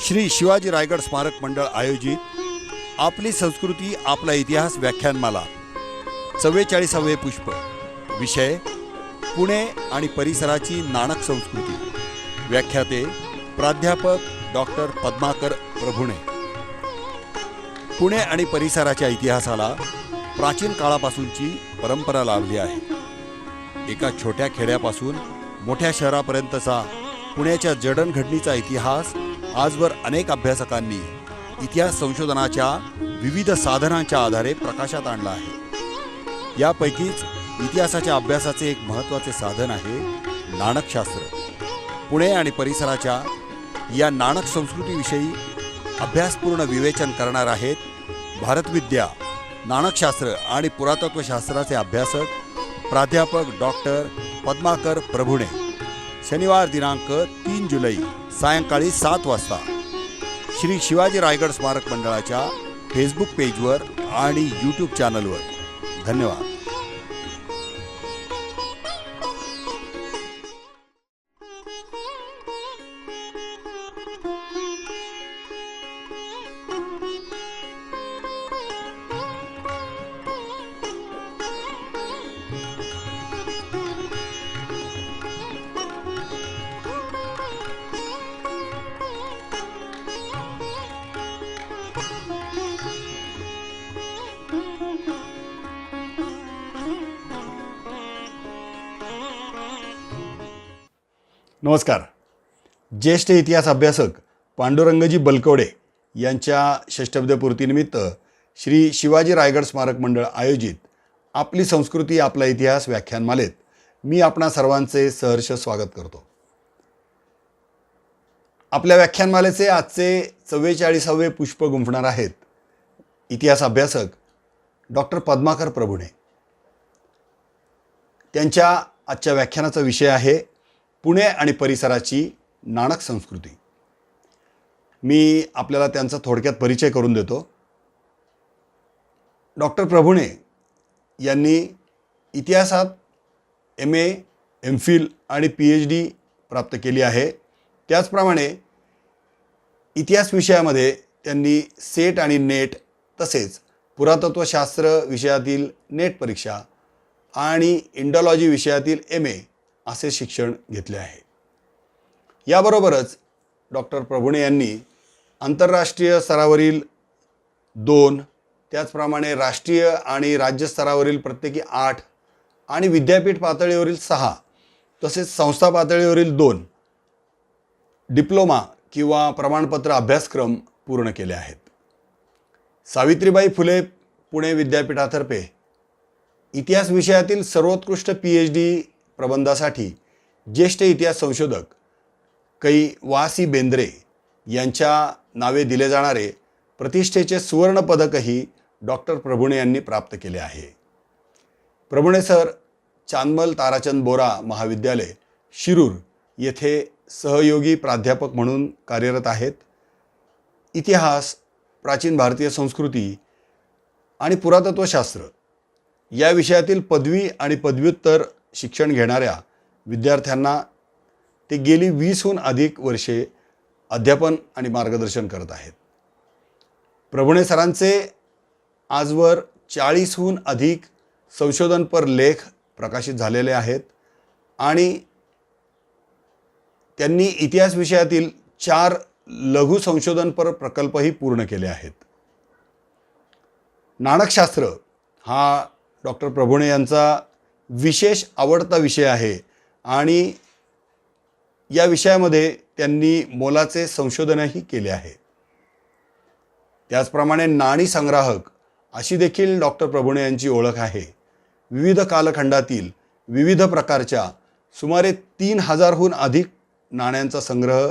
श्री शिवाजी रायगड स्मारक मंडळ आयोजित आपली संस्कृती आपला इतिहास व्याख्यानमाला 44वे पुष्प. विषय पुणे आणि परिसराची नाणक संस्कृती. व्याख्याते प्राध्यापक डॉक्टर पद्माकर प्रभुणे. पुणे आणि परिसराच्या इतिहासाला प्राचीन काळापासूनची परंपरा लाभली आहे. एका छोट्या खेड्यापासून मोठ्या शहरापर्यंतचा पुण्याच्या जडणघडणीचा इतिहास आजवर अनेक अभ्यासकांनी इतिहास संशोधनाच्या विविध साधनांच्या आधारे प्रकाशात आणला आहे. यापैकीच इतिहासाच्या अभ्यासाचे एक महत्त्वाचे साधन आहे नाणकशास्त्र. पुणे आणि परिसराच्या या नाणक संस्कृतीविषयी अभ्यासपूर्ण विवेचन करणार आहेत भारतविद्या, नाणकशास्त्र आणि पुरातत्वशास्त्राचे अभ्यासक प्राध्यापक डॉक्टर पद्माकर प्रभुणे. शनिवार दिनांक 3 जुलै सायंकाळी 7 वाजता श्री शिवाजी रायगड स्मारक मंडळाच्या फेसबुक पेजवर आणि यूट्यूब चॅनलवर. धन्यवाद. नमस्कार. ज्येष्ठ इतिहास अभ्यासक पांडुरंगजी बलकवडे यांच्या षष्ठब्दपूर्तीनिमित्त श्री शिवाजी रायगड स्मारक मंडळ आयोजित आपली संस्कृती आपला इतिहास व्याख्यानमालेत मी आपणा सर्वांचे सहर्ष स्वागत करतो. आपल्या व्याख्यानमालेचे आजचे 44वे पुष्प गुंफणार आहेत इतिहास अभ्यासक डॉक्टर पद्माकर प्रभुणे. त्यांच्या आजच्या व्याख्यानाचा विषय आहे पुणे आणि परिसराची नाणक संस्कृती. मी आपल्याला त्यांचा थोडक्यात परिचय करून देतो. डॉक्टर प्रभुणे यांनी इतिहासात MA, MPhil आणि PhD प्राप्त केली आहे. त्याचप्रमाणे इतिहास विषयामध्ये त्यांनी सेट आणि नेट तसेच पुरातत्वशास्त्र विषयातील नेट परीक्षा आणि इंडॉलॉजी विषयातील MA असे शिक्षण घेतले आहे. याबरोबरच डॉक्टर प्रभुणे यांनी आंतरराष्ट्रीय स्तरावरील 2, त्याचप्रमाणे राष्ट्रीय आणि राज्य स्तरावरील प्रत्येकी 8 आणि विद्यापीठ पातळीवरील 6 तसेच संस्था पातळीवरील 2 डिप्लोमा किंवा प्रमाणपत्र अभ्यासक्रम पूर्ण केले आहेत. सावित्रीबाई फुले पुणे विद्यापीठातर्फे इतिहास विषयातील सर्वोत्कृष्ट PhD प्रबंधासाठी ज्येष्ठ इतिहास संशोधक कै वा सी बेंद्रे यांच्या नावे दिले जाणारे प्रतिष्ठेचे सुवर्ण पदकही डॉक्टर प्रभुणे यांनी प्राप्त केले आहे. प्रभुणे सर चांदमल ताराचंद बोरा महाविद्यालय शिरूर येथे सहयोगी प्राध्यापक म्हणून कार्यरत आहेत. इतिहास, प्राचीन भारतीय संस्कृती आणि पुरातत्वशास्त्र या विषयातील पदवी आणि पदव्युत्तर शिक्षण घेणाऱ्या विद्यार्थ्यांना ते गेली 20हून अधिक वर्षे अध्यापन आणि मार्गदर्शन करत आहेत. प्रभुणे सरांचे आजवर 40हून अधिक संशोधनपर लेख प्रकाशित झालेले आहेत आणि त्यांनी इतिहास विषयातील 4 लघु संशोधनपर प्रकल्पही पूर्ण केले आहेत. नाणकशास्त्र हा डॉक्टर प्रभुणे यांचा विशेष आवडता विषय आहे आणि या विषयामध्ये त्यांनी मोलाचे संशोधनही केले आहे. त्याचप्रमाणे नाणी संग्राहक अशी देखील डॉक्टर प्रभुणे यांची ओळख आहे. विविध कालखंडातील विविध प्रकारच्या सुमारे 3000हून अधिक नाण्यांचा संग्रह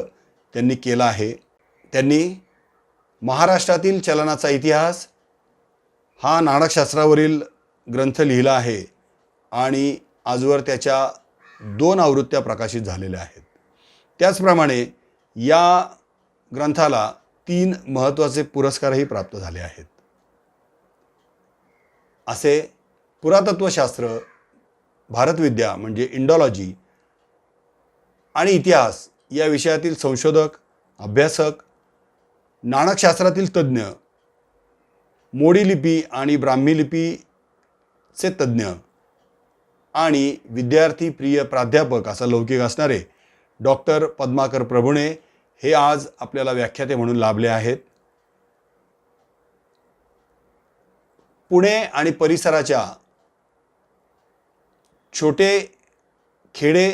त्यांनी केला आहे. त्यांनी महाराष्ट्रातील चलनाचा इतिहास हा नाणकशास्त्रावरील ग्रंथ लिहिला आहे आणि आजवर त्याच्या 2 आवृत्त्या प्रकाशित झालेल्या आहेत. त्याचप्रमाणे या ग्रंथाला 3 महत्त्वाचे पुरस्कारही प्राप्त झाले आहेत. असे पुरातत्वशास्त्र, भारतविद्या म्हणजे इंडॉलॉजी आणि इतिहास या विषयातील संशोधक अभ्यासक, नाणकशास्त्रातील तज्ज्ञ, मोडी लिपी आणि ब्राह्मी लिपीचे तज्ज्ञ आणि विद्यार्थी प्रिय प्राध्यापक असा लौकिक असणारे डॉक्टर पद्माकर प्रभुणे हे आज आपल्याला व्याख्याते म्हणून लाभले आहेत. पुणे आणि परिसराच्या छोटे खेडे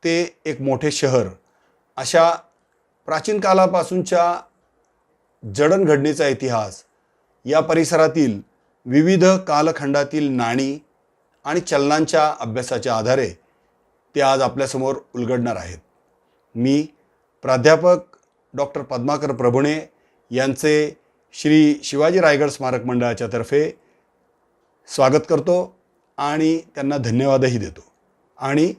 ते एक मोठे शहर अशा प्राचीन कालापासूनच्या जडणघडणीचा इतिहास, या परिसरातील विविध कालखंडातील नाणी आणि चलनांच्या अभ्यासाच्या आधारे ते आज आपल्यासमोर उलगडणार आहेत. मी प्राध्यापक डॉक्टर पद्माकर प्रभुणे यांचे श्री शिवाजी रायगड स्मारक मंडळाच्या तर्फे स्वागत करतो आणि त्यांना धन्यवादही देतो. आणि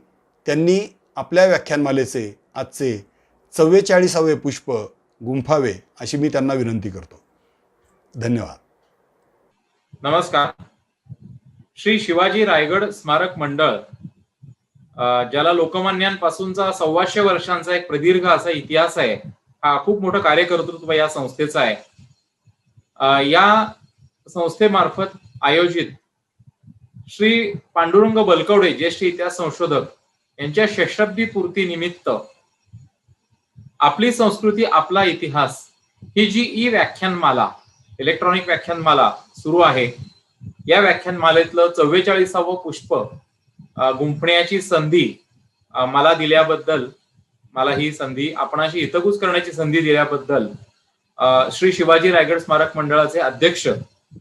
त्यांनी आपल्या व्याख्यानमालेचे आजचे 44वे पुष्प गुंफावे अशी मी त्यांना विनंती करतो. धन्यवाद. नमस्कार. श्री शिवाजी रायगड स्मारक मंडळ, ज्याला लोकमान्यांपासूनचा 125 वर्षांचा एक प्रदीर्घ असा इतिहास आहे, हा खूप मोठं कार्यकर्तृत्व या संस्थेचं आहे. या संस्थेमार्फत आयोजित श्री पांडुरंग बलकवडे ज्येष्ठ इतिहास संशोधक यांच्या षष्ठाब्दी पूर्ती निमित्त आपली संस्कृती आपला इतिहास ही जी ई व्याख्यानमाला, इलेक्ट्रॉनिक व्याख्यानमाला सुरू आहे, या व्याख्यानमालेतलं 44वं पुष्प गुंफण्याची संधी मला दिल्याबद्दल, मला ही संधी आपणाशी हितगुज करण्याची संधी दिल्याबद्दल श्री शिवाजी रायगड स्मारक मंडळाचे अध्यक्ष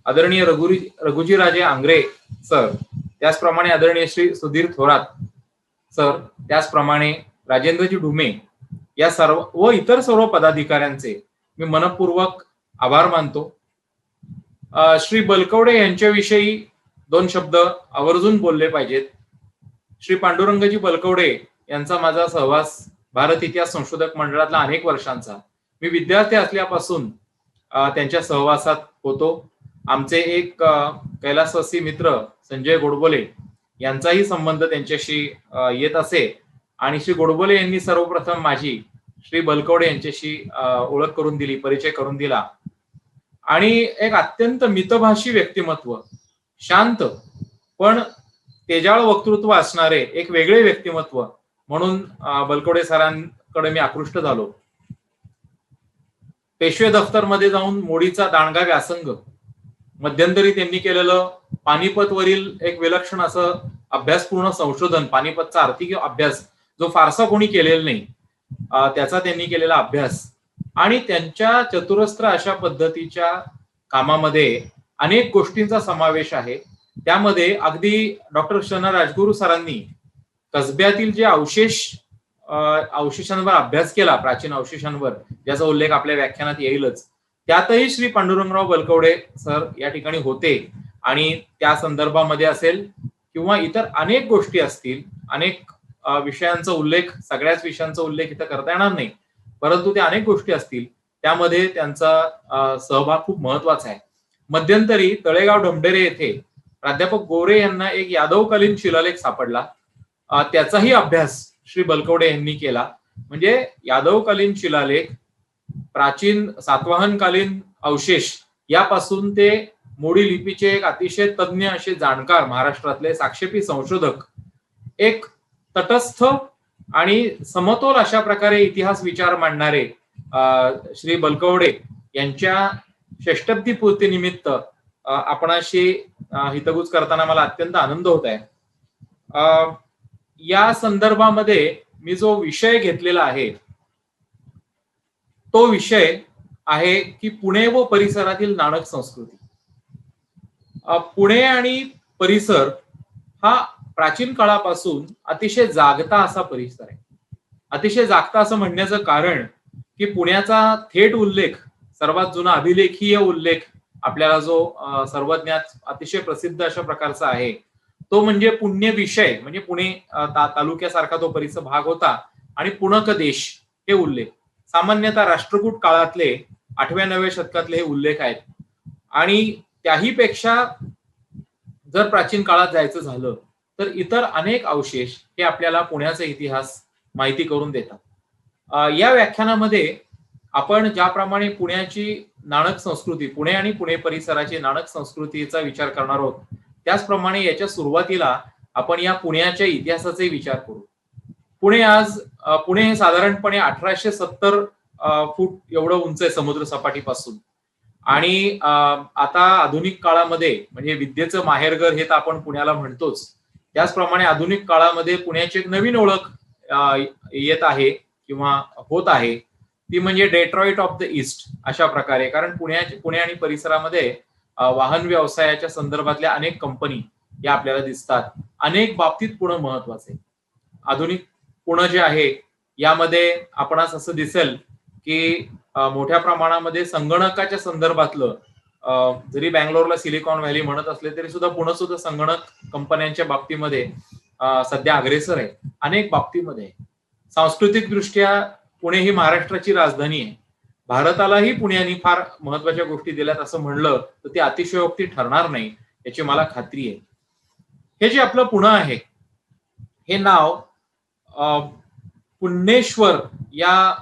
आदरणीय रघुजीराजे आंग्रे सर, त्याचप्रमाणे आदरणीय श्री सुधीर थोरात सर, त्याचप्रमाणे राजेंद्रजी ढुमे या सर्व व इतर सर्व पदाधिकाऱ्यांचे मी मनपूर्वक आभार मानतो. श्री बलकवडे यांच्याविषयी 2 शब्द आवर्जून बोलले पाहिजेत. श्री पांडुरंगजी बलकवडे यांचा माझा सहवास भारत इतिहास संशोधक मंडळातला अनेक वर्षांचा. मी विद्यार्थी असल्यापासून त्यांच्या सहवासात होतो. आमचे एक कैलासवासी मित्र संजय गोडबोले यांचाही संबंध त्यांच्याशी येत असे आणि श्री गोडबोले यांनी सर्वप्रथम माझी श्री बलकवडे यांच्याशी ओळख करून दिली, परिचय करून दिला. आणि एक अत्यंत मितभाषी व्यक्तिमत्व, शांत पण तेजाळ वक्तृत्व असणारे एक वेगळे व्यक्तिमत्व म्हणून बलकवडे सरांकडे मी आकृष्ट झालो. पेशवे दफ्तरमध्ये जाऊन मोडीचा दांडगा व्यासंग, मध्यंतरी त्यांनी केलेलं पानिपत वरील एक विलक्षण असं अभ्यासपूर्ण संशोधन, पानिपतचा आर्थिक अभ्यास जो फारसा कोणी केलेला नाही, त्याचा त्यांनी केलेला अभ्यास आणि त्यांच्या चतुरस्त्र अशा पद्धतीच्या कामामध्ये अनेक गोष्टींचा समावेश आहे. त्यामध्ये अगदी डॉक्टर शना राजगुरू सरांनी कसब्यातील जे अवशेषांवर अभ्यास केला, प्राचीन अवशेषांवर, ज्याचा उल्लेख आपल्या व्याख्यानात येईलच, त्यातही श्री पांडुरंगराव बलकवडे सर या ठिकाणी होते. आणि त्या संदर्भामध्ये असेल किंवा इतर अनेक गोष्टी असतील, अनेक विषयांचा उल्लेख, सगळ्याच विषयांचा उल्लेख इथं करता येणार नाही, परंतु त्या अनेक गोष्टी असतील, त्यामध्ये त्यांचा सहभाग खूप महत्वाचा आहे. मध्यंतरी तळेगाव ढमढेरे येथे प्राध्यापक गोरे यांना एक यादवकालीन शिलालेख सापडला. त्याचाही अभ्यास श्री बलकवडे यांनी केला. म्हणजे यादवकालीन शिलालेख, प्राचीन सातवाहनकालीन अवशेष यापासून ते मोडी लिपीचे एक अतिशय तज्ञ असे जाणकार महाराष्ट्रातले साक्षेपी संशोधक, एक तटस्थ आणि समतोल अशा प्रकारे इतिहास विचार मांडणारे श्री बलकवडे यांच्या षष्ठाब्दी पूर्ती निमित्त आपणाशी हितगुज करताना मला अत्यंत आनंद होत आहे. या संदर्भामध्ये मी जो विषय घेतलेला आहे तो विषय आहे की पुणे व परिसरातील नाणक संस्कृती. पुणे आणि परिसर हा प्राचीन काळापासून अतिशय जागता असा परिसर आहे. अतिशय जागता असं म्हणण्याचं कारण की पुण्याचा थेट उल्लेख, सर्वात जुना अभिलेखीय उल्लेख आपल्याला जो सर्वज्ञात अतिशय प्रसिद्ध अशा प्रकारचा आहे तो म्हणजे पुण्य विषय, म्हणजे पुणे तालुक्यासारखा तो परिसर भाग होता. आणि पुणक देश हे उल्लेख सामान्यतः राष्ट्रकूट काळातले 8व्या-9व्या शतकातले हे उल्लेख आहेत. आणि त्याही पेक्षा जर प्राचीन काळात जायचं झालं तर इतर अनेक अवशेष हे आपल्याला पुण्याचा इतिहास माहिती करून देतात. या व्याख्यानामध्ये आपण ज्याप्रमाणे पुण्याची नाणक संस्कृती, पुणे आणि पुणे परिसराची नाणक संस्कृतीचा विचार करणार आहोत, त्याचप्रमाणे याच्या सुरुवातीला आपण या पुण्याच्या इतिहासाचा विचार करू. पुणे हे साधारणपणे 1870 फूट एवढं उंच आहे समुद्र सपाटीपासून. आणि आता आधुनिक काळामध्ये म्हणजे विद्येचं माहेरघर हे तर आपण पुण्याला म्हणतोच. त्याचप्रमाणे आधुनिक काळामध्ये पुण्याची एक नवीन ओळख येत आहे किंवा होत आहे, ती म्हणजे डेट्रॉइट ऑफ द ईस्ट अशा प्रकारे. कारण पुणे आणि परिसरामध्ये वाहन व्यवसायाच्या संदर्भातल्या अनेक कंपनी या आपल्याला दिसतात. अनेक बाबतीत पुणे महत्वाचे. आधुनिक पुणे जे आहे यामध्ये आपणास असं दिसेल की मोठ्या प्रमाणामध्ये संगणकाच्या संदर्भातलं, जरी बँगलोरला सिलिकॉन व्हॅली म्हणत असले तरी सुद्धा पुणे सुद्धा संगणक कंपन्यांच्या बाबतीमध्ये सध्या अग्रेसर आहे अनेक बाबतीमध्ये. सांस्कृतिक दृष्ट्या पुणे ही महाराष्ट्राची राजधानी आहे. भारतालाही पुण्याने फार महत्वाच्या गोष्टी दिल्यात असं म्हणलं तर ती अतिशयोक्ती ठरणार नाही याची मला खात्री आहे. हे जे आपलं पुणे आहे हे नाव पुण्येश्वर या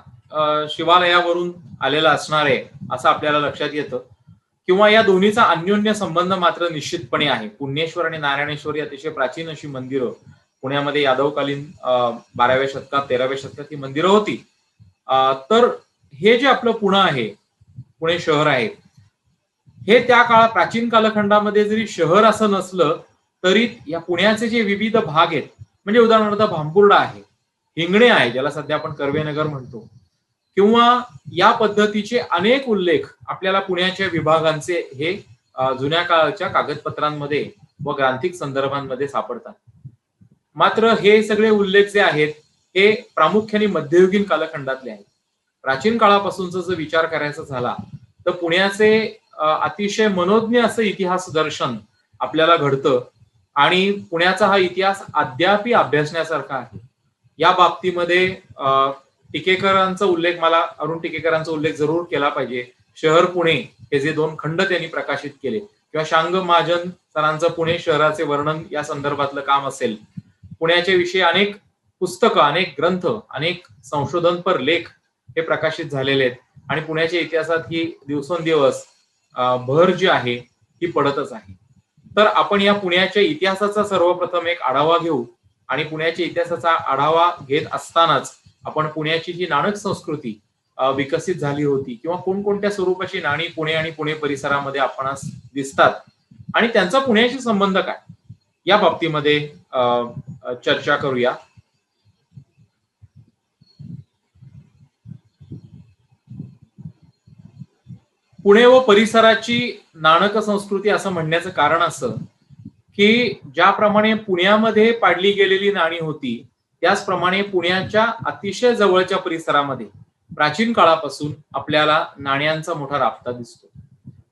शिवालयावरून आलेलं असणार आहे असं आपल्याला लक्षात येतं. किंवा या दोन्हीचा अन्योन्य संबंध मात्र निश्चितपणे आहे. पुण्येश्वर आणि नारायणेश्वर ही अतिशय प्राचीन अशी मंदिरं पुण्यामध्ये यादवकालीन 12व्या शतकात 13व्या शतकात ही मंदिरं होती. तर हे जे आपलं पुणे आहे, पुणे शहर आहे, हे त्या प्राचीन कालखंडामध्ये जरी शहर असं नसलं तरी या पुण्याचे जे विविध भाग आहेत, म्हणजे उदाहरणार्थ भांबुर्डा आहे, हिंगणे आहे ज्याला सध्या आपण कर्वेनगर म्हणतो, किंवा या पद्धतीचे अनेक उल्लेख आपल्याला पुण्याच्या विभागांचे हे जुन्या काळाच्या कागदपत्रांमध्ये व ग्रांथिक संदर्भांमध्ये सापडतात. मात्र हे सगळे उल्लेख जे आहेत हे प्रामुख्याने मध्ययुगीन कालखंडातले आहेत. प्राचीन काळापासूनचा जर विचार करायचा झाला तर पुण्याचे अतिशय मनोज्ञ असं इतिहास दर्शन आपल्याला घडतं आणि पुण्याचा हा इतिहास अद्यापी अभ्यासण्यासारखा आहे. या बाबतीमध्ये अरुण टिकेकरांचा उल्लेख जरूर केला पाहिजे. शहर पुणे हे जे 2 खंड त्यांनी प्रकाशित केले, किंवा शांग महाजन सरांचं पुणे शहराचे वर्णन या संदर्भातलं काम असेल. पुण्याच्या विषयी अनेक पुस्तकं, अनेक ग्रंथ, अनेक संशोधनपर लेख हे प्रकाशित झालेले आहेत आणि पुण्याच्या इतिहासात ही दिवसेंदिवस भर जी आहे ही पडतच आहे. तर आपण या पुण्याच्या इतिहासाचा सर्वप्रथम एक आढावा घेऊ आणि पुण्याच्या इतिहासाचा आढावा घेत असतानाच आपण पुण्याची जी नाणक संस्कृती विकसित झाली होती किंवा कोणकोणत्या स्वरूपाची नाणी पुणे आणि पुणे परिसरामध्ये आपणास दिसतात आणि त्यांचा पुण्याशी संबंध काय या बाबतीमध्ये चर्चा करूया. पुणे व परिसराची नाणक संस्कृती असं म्हणण्याचं कारण असं की ज्याप्रमाणे पुण्यामध्ये पाडली गेलेली नाणी होती त्याचप्रमाणे पुण्याच्या अतिशय जवळच्या परिसरामध्ये प्राचीन काळापासून आपल्याला नाण्यांचा मोठा राबता दिसतो.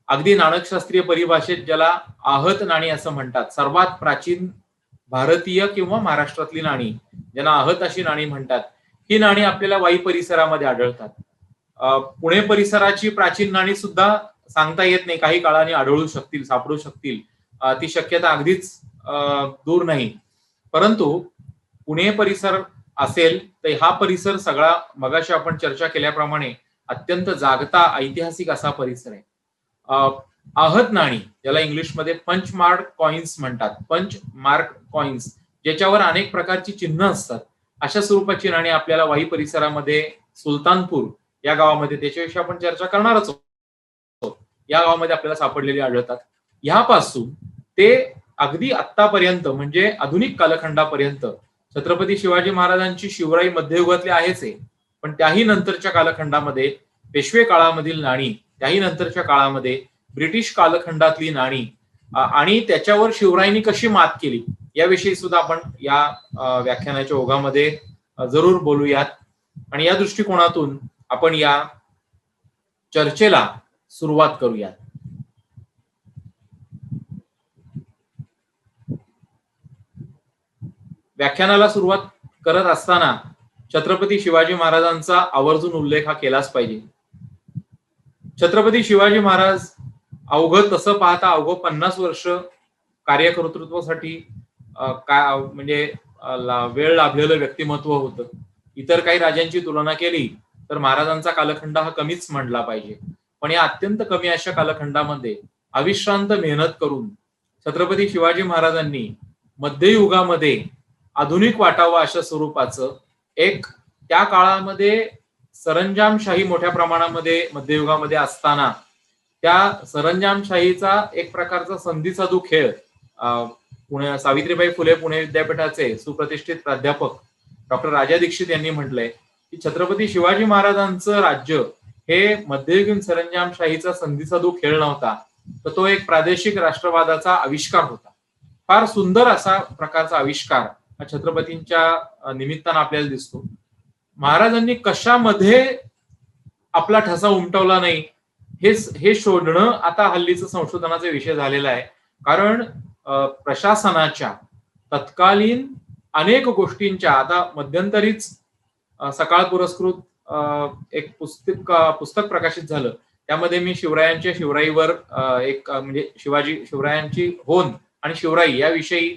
अगदी नाणकशास्त्रीय परिभाषेत ज्याला आहत नाणी असं म्हणतात, सर्वात प्राचीन भारतीय किंवा महाराष्ट्रातली नाणी ज्यांना आहत अशी नाणी म्हणतात, ही नाणी आपल्याला वाई परिसरामध्ये आढळतात. पुणे परिसराची प्राचीन नाणी सुद्धा सांगता येत नाही, काही काळाने आढळू शकतील, सापडू शकतील, ती शक्यता अगदीच दूर नाही. परंतु पुणे परिसर असेल तर हा परिसर सगळा मगाशी आपण चर्चा केल्याप्रमाणे अत्यंत जागता ऐतिहासिक असा परिसर आहे. आहत नाणी ज्याला इंग्लिशमध्ये पंच मार्क कॉइन्स म्हणतात, पंच मार्क कॉइन्स, ज्याच्यावर अनेक प्रकारची चिन्ह असतात, अशा स्वरूपाची नाणी आपल्याला वाई परिसरामध्ये सुलतानपूर या गावामध्ये, त्याच्याविषयी आपण चर्चा करणारच आहोत, या गावामध्ये आपल्याला सापडलेली आढळतात. ह्यापासून ते अगदी आतापर्यंत म्हणजे आधुनिक कालखंडापर्यंत छत्रपती शिवाजी महाराजांची शिवराई मध्ययुगातली आहेच आहे, पण त्याही नंतरच्या कालखंडामध्ये पेशवे काळामधील नाणी, त्याही नंतरच्या काळामध्ये ब्रिटिश कालखंडातली नाणी आणि त्याच्यावर शिवरायांनी कशी मात केली याविषयी सुद्धा आपण या व्याख्यानाच्या ओघामध्ये जरूर बोलूयात. आणि या दृष्टिकोनातून आपण या चर्चेला सुरुवात करूयात. व्याख्यानाला सुरुवात करत असताना छत्रपती शिवाजी महाराजांचा आवर्जून उल्लेख हा केलाच पाहिजे. छत्रपती शिवाजी महाराज अवघं तसं पाहता 50 वर्ष कार्यकर्तृत्वासाठी म्हणजे वेळ लाभलेलं व्यक्तिमत्व होतं. इतर काही राजांची तुलना केली तर महाराजांचा कालखंड हा कमीच म्हणला पाहिजे. पण या अत्यंत कमी अशा कालखंडामध्ये अविश्रांत मेहनत करून छत्रपती शिवाजी महाराजांनी मध्ययुगामध्ये आधुनिक वाटावं अशा स्वरूपाचं एक, त्या काळामध्ये सरंजामशाही मोठ्या प्रमाणामध्ये मध्ययुगामध्ये असताना त्या सरंजामशाहीचा एक प्रकारचा संधी साधू खेळ पुणे सावित्रीबाई फुले पुणे विद्यापीठाचे सुप्रतिष्ठित प्राध्यापक डॉक्टर राजा दीक्षित यांनी म्हटलंय की छत्रपती शिवाजी महाराजांचं राज्य हे मध्ययुगीन सरंजामशाहीचा संधीसाधू खेळ नव्हता, तर तो एक प्रादेशिक राष्ट्रवादाचा आविष्कार होता. फार सुंदर असा प्रकारचा आविष्कार हा छत्रपतींच्या निमित्तानं आपल्याला दिसतो. महाराजांनी कशामध्ये आपला ठसा उमटवला नाही हे शोधणं आता हल्लीचं संशोधनाचा विषय झालेला आहे. कारण प्रशासनाच्या तत्कालीन अनेक गोष्टींच्या, आता मध्यंतरीच सकाळ पुरस्कृत एक पुस्तक प्रकाशित झालं, त्यामध्ये मी शिवरायांच्या शिवराईवर एक म्हणजे शिवरायांची होन आणि शिवराई याविषयी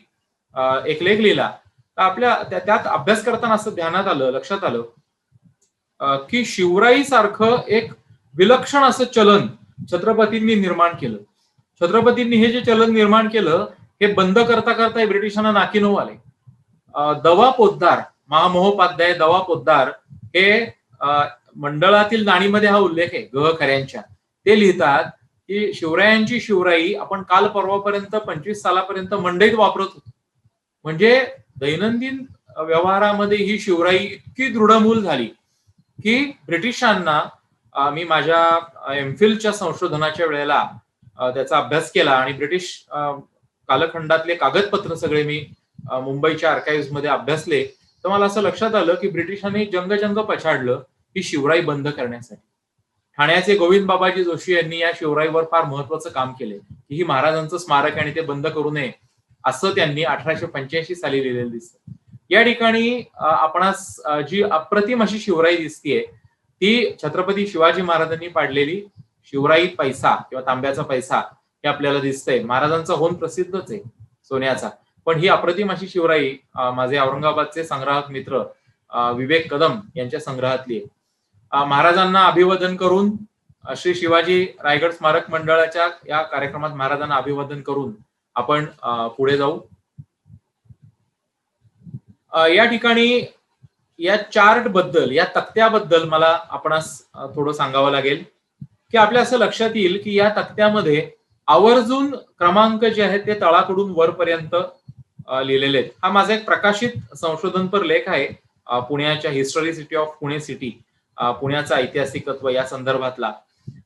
एक लेख लिहिला. तर आपल्या त्यात अभ्यास करताना असं ध्यानात आलं, लक्षात आलं की शिवराई सारखं एक विलक्षण असं चलन छत्रपतींनी निर्माण केलं. छत्रपतींनी हे जे चलन निर्माण केलं हे बंद करता करता ब्रिटिशांना नाकीनऊ आले. दवा पोद्दार, महामहोपाध्याय दवा पोद्दार हे मंडळातील नाणीमध्ये हा उल्लेख आहे ग खऱ्यांच्या, ते लिहितात की शिवरायांची शिवराई आपण काल परवापर्यंत 25 सालापर्यंत मंडईत वापरत होतो. म्हणजे दैनंदिन व्यवहारामध्ये ही शिवराई इतकी दृढमूल झाली की ब्रिटिशांना, मी माझ्या एमफिलच्या संशोधनाच्या वेळेला त्याचा अभ्यास केला आणि ब्रिटिश कालखंडातले कागदपत्र सगळे मी मुंबईच्या आर्काइव्ह मध्ये अभ्यासले, तर मला असं लक्षात आलं की ब्रिटिशांनी जंग पछाडलं ही शिवराई बंद करण्यासाठी. ठाण्याचे गोविंद बाबाजी जोशी यांनी या शिवराईवर फार महत्वाचं काम केले की ही महाराजांचं स्मारक आणि ते बंद करू नये, असं त्यांनी 1885 साली लिहिलेलं दिसतं. या ठिकाणी आपणास जी अप्रतिम अशी शिवराई दिसतीये ती छत्रपती शिवाजी महाराजांनी पाडलेली शिवराई पैसा किंवा तांब्याचा पैसा हे आपल्याला दिसतंय. महाराजांचा होन प्रसिद्धच आहे सोन्याचा, पण ही अप्रतिम अशी शिवराई माझे औरंगाबादचे संग्राहक मित्र विवेक कदम यांच्या संग्रहातली आहे. महाराजांना अभिवादन करून श्री शिवाजी रायगड स्मारक मंडळाच्या या कार्यक्रमात महाराजांना अभिवादन करून आपण पुढे जाऊ. या ठिकाणी या चार्ट बद्दल, या तक्त्याबद्दल मला आपणास थोडं सांगावं लागेल की आपल्या असं लक्षात येईल की या तक्त्यामध्ये आवर्जून क्रमांक जे आहेत ते तळाकडून वरपर्यंत लिहिलेले आहेत. हा माझा एक प्रकाशित संशोधनपर लेख आहे पुण्याच्या history city of Pune city, पुण्याचा ऐतिहासिकत्व या संदर्भातला.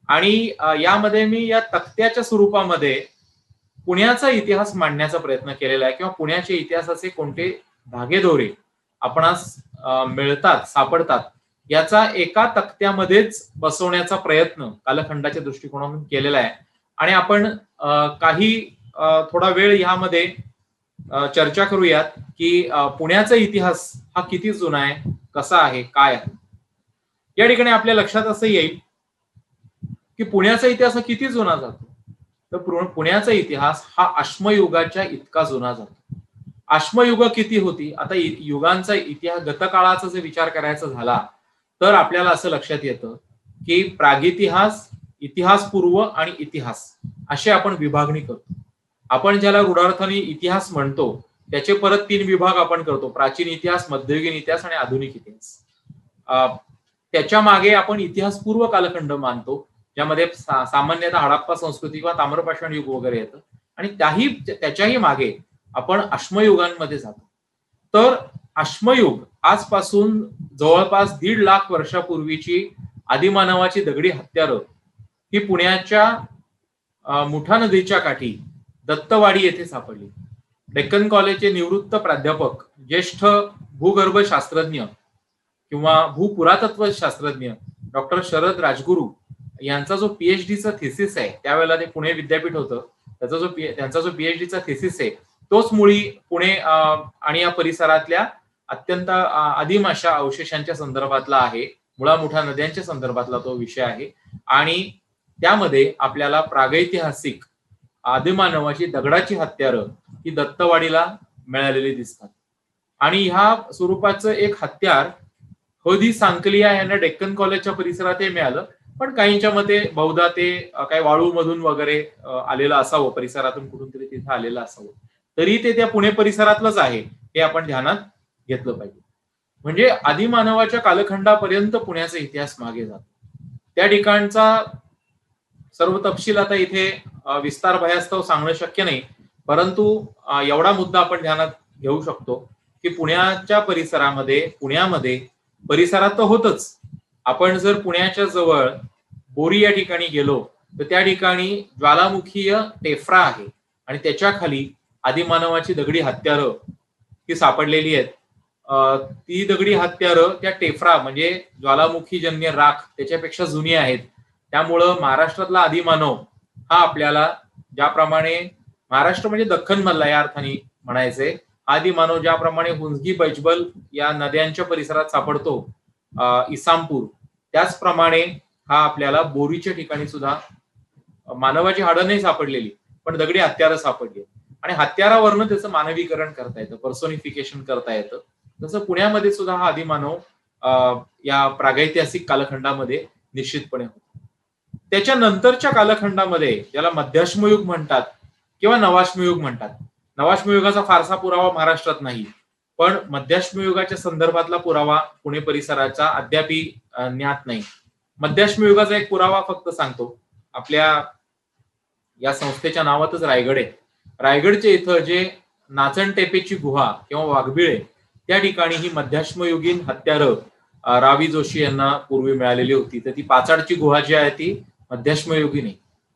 आणि यामध्ये मी या तक्त्याच्या स्वरूपामध्ये पुण्याचा इतिहास मांडण्याचा प्रयत्न केलेला आहे किंवा पुण्याच्या इतिहासाचे कोणते धागेदोरे आपणास मिळतात, सापडतात, याचा एका तक्त्यामध्येच बसवण्याचा प्रयत्न कालखंडाच्या दृष्टिकोनातून केलेला आहे. आणि आपण काही थोडा वेळ ह्यामध्ये चर्चा करूयात की पुण्याचा इतिहास हा किती जुना आहे, कसा आहे, काय आहे. या ठिकाणी आपल्या लक्षात असं येईल की पुण्याचा इतिहास हा किती जुना जातो, तर पुण्याचा इतिहास हा अश्मयुगाच्या इतका जुना जातो. अश्मयुग किती होती, आता युगांचा इतिहास गतकाळाचा जर विचार करायचा झाला तर आपल्याला असं लक्षात येतं की प्रागितिहास, इतिहास पूर्व आणि इतिहास असे आपण विभागणी करतो. आपण ज्याला रूढार्थाने इतिहास म्हणतो त्याचे परत 3 विभाग आपण करतो: प्राचीन इतिहास, मध्ययुगीन इतिहास आणि आधुनिक इतिहास. त्याच्या मागे आपण इतिहास पूर्व कालखंड मानतो, ज्यामध्ये सामान्यतः हडप्पा संस्कृती किंवा ताम्रपाषाण युग वगैरे येतं. आणि त्याच्याही मागे आपण अश्मयुगांमध्ये जातो. तर अश्मयुग आजपासून जवळपास 1.5 लाख वर्षापूर्वीची आदिमानवाची दगडी हत्यारं ही पुण्याच्या मुठा नदीच्या काठी दत्तवाडी येथे सापडली. डेक्कन कॉलेजचे निवृत्त प्राध्यापक, ज्येष्ठ भूगर्भ शास्त्रज्ञ किंवा भूपुरातत्व शास्त्रज्ञ डॉक्टर शरद राजगुरू यांचा जो पीएचडीचा थिसिस आहे, त्यावेळेला ते पुणे विद्यापीठ होतं, त्यांचा जो पीएचडीचा थिसिस आहे तोच मुळी पुणे आणि या परिसरातल्या अत्यंत आदिम अशा अवशेषांच्या संदर्भातला आहे, मुळामुठा नद्यांच्या संदर्भातला तो विषय आहे. आणि त्यामध्ये आपल्याला प्रागैतिहासिक आदिमानवाची दगडाची हत्यारं ही दत्तवाडीला मिळालेली दिसतात. आणि ह्या स्वरूपाचं एक हत्यार होदी सांकलिया यांना डेक्कन कॉलेजच्या परिसरात हे मिळालं, पण काहींच्या मते बहुधा ते काही वाळूमधून वगैरे आलेलं असावं, परिसरातून कुठून तरी तिथे आलेलं असावं. तरी ते त्या पुणे परिसरातलंच आहे हे आपण ध्यानात घेतलं पाहिजे. म्हणजे आदिमानवाच्या कालखंडापर्यंत पुण्याचा इतिहास मागे जातो. त्या ठिकाणचा सर्व तपशील आता इथे विस्तार भयास्तव सांगणं शक्य नाही, परंतु एवढा मुद्दा आपण ध्यानात घेऊ शकतो की पुण्याच्या पुण्यामध्ये परिसरात तर होतच. आपण जर पुण्याच्या जवळ बोरी या ठिकाणी गेलो तर त्या ठिकाणी ज्वालामुखीय टेफरा आहे आणि त्याच्या खाली आदिमानवाची दगडी हत्यारं ती सापडलेली आहेत. ती दगडी हत्यारं त्या टेफरा म्हणजे ज्वालामुखीजन्य राख त्याच्यापेक्षा जुनी आहेत. त्यामुळं महाराष्ट्रातला आदिमानव हा आपल्याला ज्याप्रमाणे महाराष्ट्र म्हणजे दख्खन मधला या अर्थाने म्हणायचंय, आदिमानव ज्याप्रमाणे हुंजगी बैजबल या नद्यांच्या परिसरात सापडतो इसामपूर, त्याचप्रमाणे हा आपल्याला बोरीच्या ठिकाणी सुद्धा मानवाची हाडं नाही सापडलेली पण दगडी हत्यारं सापडली आणि हत्यारावरनं त्याचं मानवीकरण करता येतं, पर्सोनिफिकेशन करता येतं. तसं पुण्यामध्ये सुद्धा हा आदिमानव या प्रागैतिहासिक कालखंडामध्ये निश्चितपणे होतो. त्याच्या नंतरच्या कालखंडामध्ये ज्याला मध्याश्मयुग म्हणतात किंवा नवाश्मयुग म्हणतात. नवाश्मयुगाचा फारसा पुरावा महाराष्ट्रात नाही, पण मध्याश्मयुगाच्या संदर्भातला पुरावा पुणे परिसराचा अद्यापी ज्ञात नाही. मध्याश्मयुगाचा एक पुरावा फक्त सांगतो. आपल्या या संस्थेच्या नावातच रायगड आहे. रायगडच्या इथं जे नाचणटेपेची गुहा किंवा वाघबिळे त्या ठिकाणी ही मध्याश्मयुगीन हत्यारं रावी जोशी यांना पूर्वी मिळालेली होती. तर ती पाचाडची गुहा जी आहे ती मध्याश्मयुगीन आहे.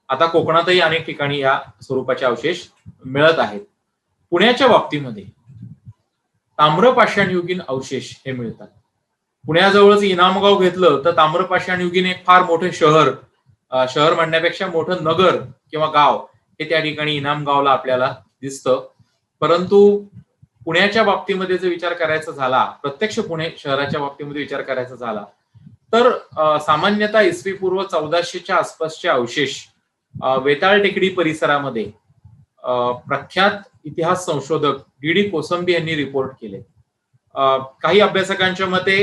आता कोकणातही अनेक ठिकाणी या स्वरूपाचे अवशेष मिळत आहेत. पुण्याच्या बाबतीमध्ये ताम्रपाषाणयुगीन अवशेष हे मिळतात. पुण्याजवळच इनामगाव घेतलं तर ताम्रपाषाणयुगीन एक फार मोठे शहर म्हणण्यापेक्षा मोठं नगर किंवा गाव हे त्या ठिकाणी इनामगावला आपल्याला दिसतं. परंतु पुण्याच्या बाबतीमध्ये जर विचार करायचा झाला, प्रत्यक्ष पुणे शहराच्या बाबतीमध्ये विचार करायचा झाला तर सामान्यतः इसवी पूर्व 1400च्या आसपासचे अवशेष वेताळ टेकडी परिसरामध्ये प्रख्यात इतिहास संशोधक डी कोसंबी यांनी रिपोर्ट केले. काही अभ्यासकांच्या मते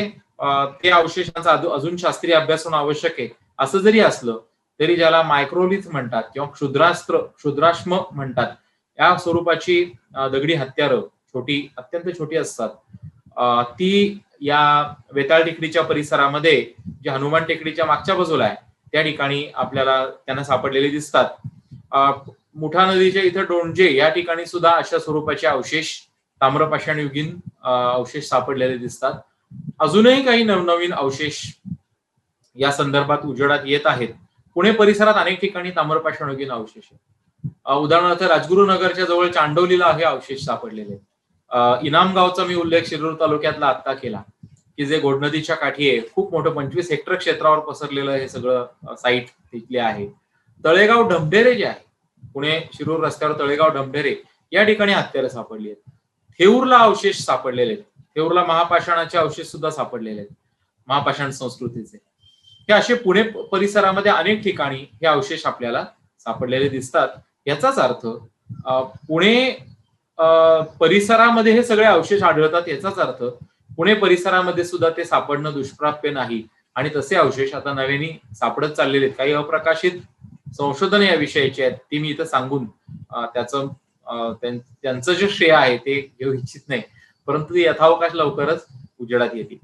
ते अवशेषांचा अजून शास्त्रीय अभ्यास होणं आवश्यक आहे. असं जरी असलं तरी ज्याला मायक्रोलिथ म्हणतात किंवा क्षुद्राश्म म्हणतात, या स्वरूपाची दगडी हत्यारं अत्यंत छोटी असतात. ती या वेताळ टेकडीच्या परिसरामध्ये जे हनुमान टेकडीच्या मागच्या बाजूला आहे त्या ठिकाणी आपल्याला त्यांना सापडलेले दिसतात. मुठा नदीच्या इथं डोंडजे या ठिकाणी सुद्धा अशा स्वरूपाचे अवशेष ताम्रपाषाणयुगीन अवशेष सापडलेले दिसतात. अजूनही काही नवनवीन अवशेष या संदर्भात उजेडात येत आहेत. पुणे परिसरात अनेक ठिकाणी ताम्रपाषाणयुगीन अवशेष आहेत. उदाहरणार्थ राजगुरुनगरच्या जवळ चांडवलीला हे अवशेष सापडलेले आहेत. इनामगावचा मी उल्लेख शिरूर तालुक्यातला आत्ता केला की जे गोड नदीच्या काठी आहे, खूप मोठं 25 हेक्टर क्षेत्रावर पसरलेलं हे सगळं साईट तिथले आहे. तळेगाव ढमढेरे जे आहे, पुणे शिरूर रस्त्यावर तळेगाव ढमढेरे या ठिकाणी हत्यारं सापडली आहेत. थेऊरला अवशेष सापडलेले आहेत. थेऊरला महापाषाणाचे अवशेष सुद्धा सापडलेले आहेत, महापाषाण संस्कृतीचे. हे असे पुणे परिसरामध्ये अनेक ठिकाणी हे अवशेष आपल्याला सापडलेले दिसतात. याचाच अर्थ पुणे परिसरामध्ये हे सगळे अवशेष आढळतात. याचाच अर्थ पुणे परिसरामध्ये सुद्धा ते सापडणं दुष्प्राप्य नाही आणि तसे अवशेष आता नव्याने सापडत चाललेले आहेत. काही अप्रकाशित संशोधन या विषयाची आहेत, ती मी इथं सांगून त्यांचं जे श्रेय आहे ते घेऊ इच्छित नाही, परंतु यथावकाश लवकरच उजेडात येतील.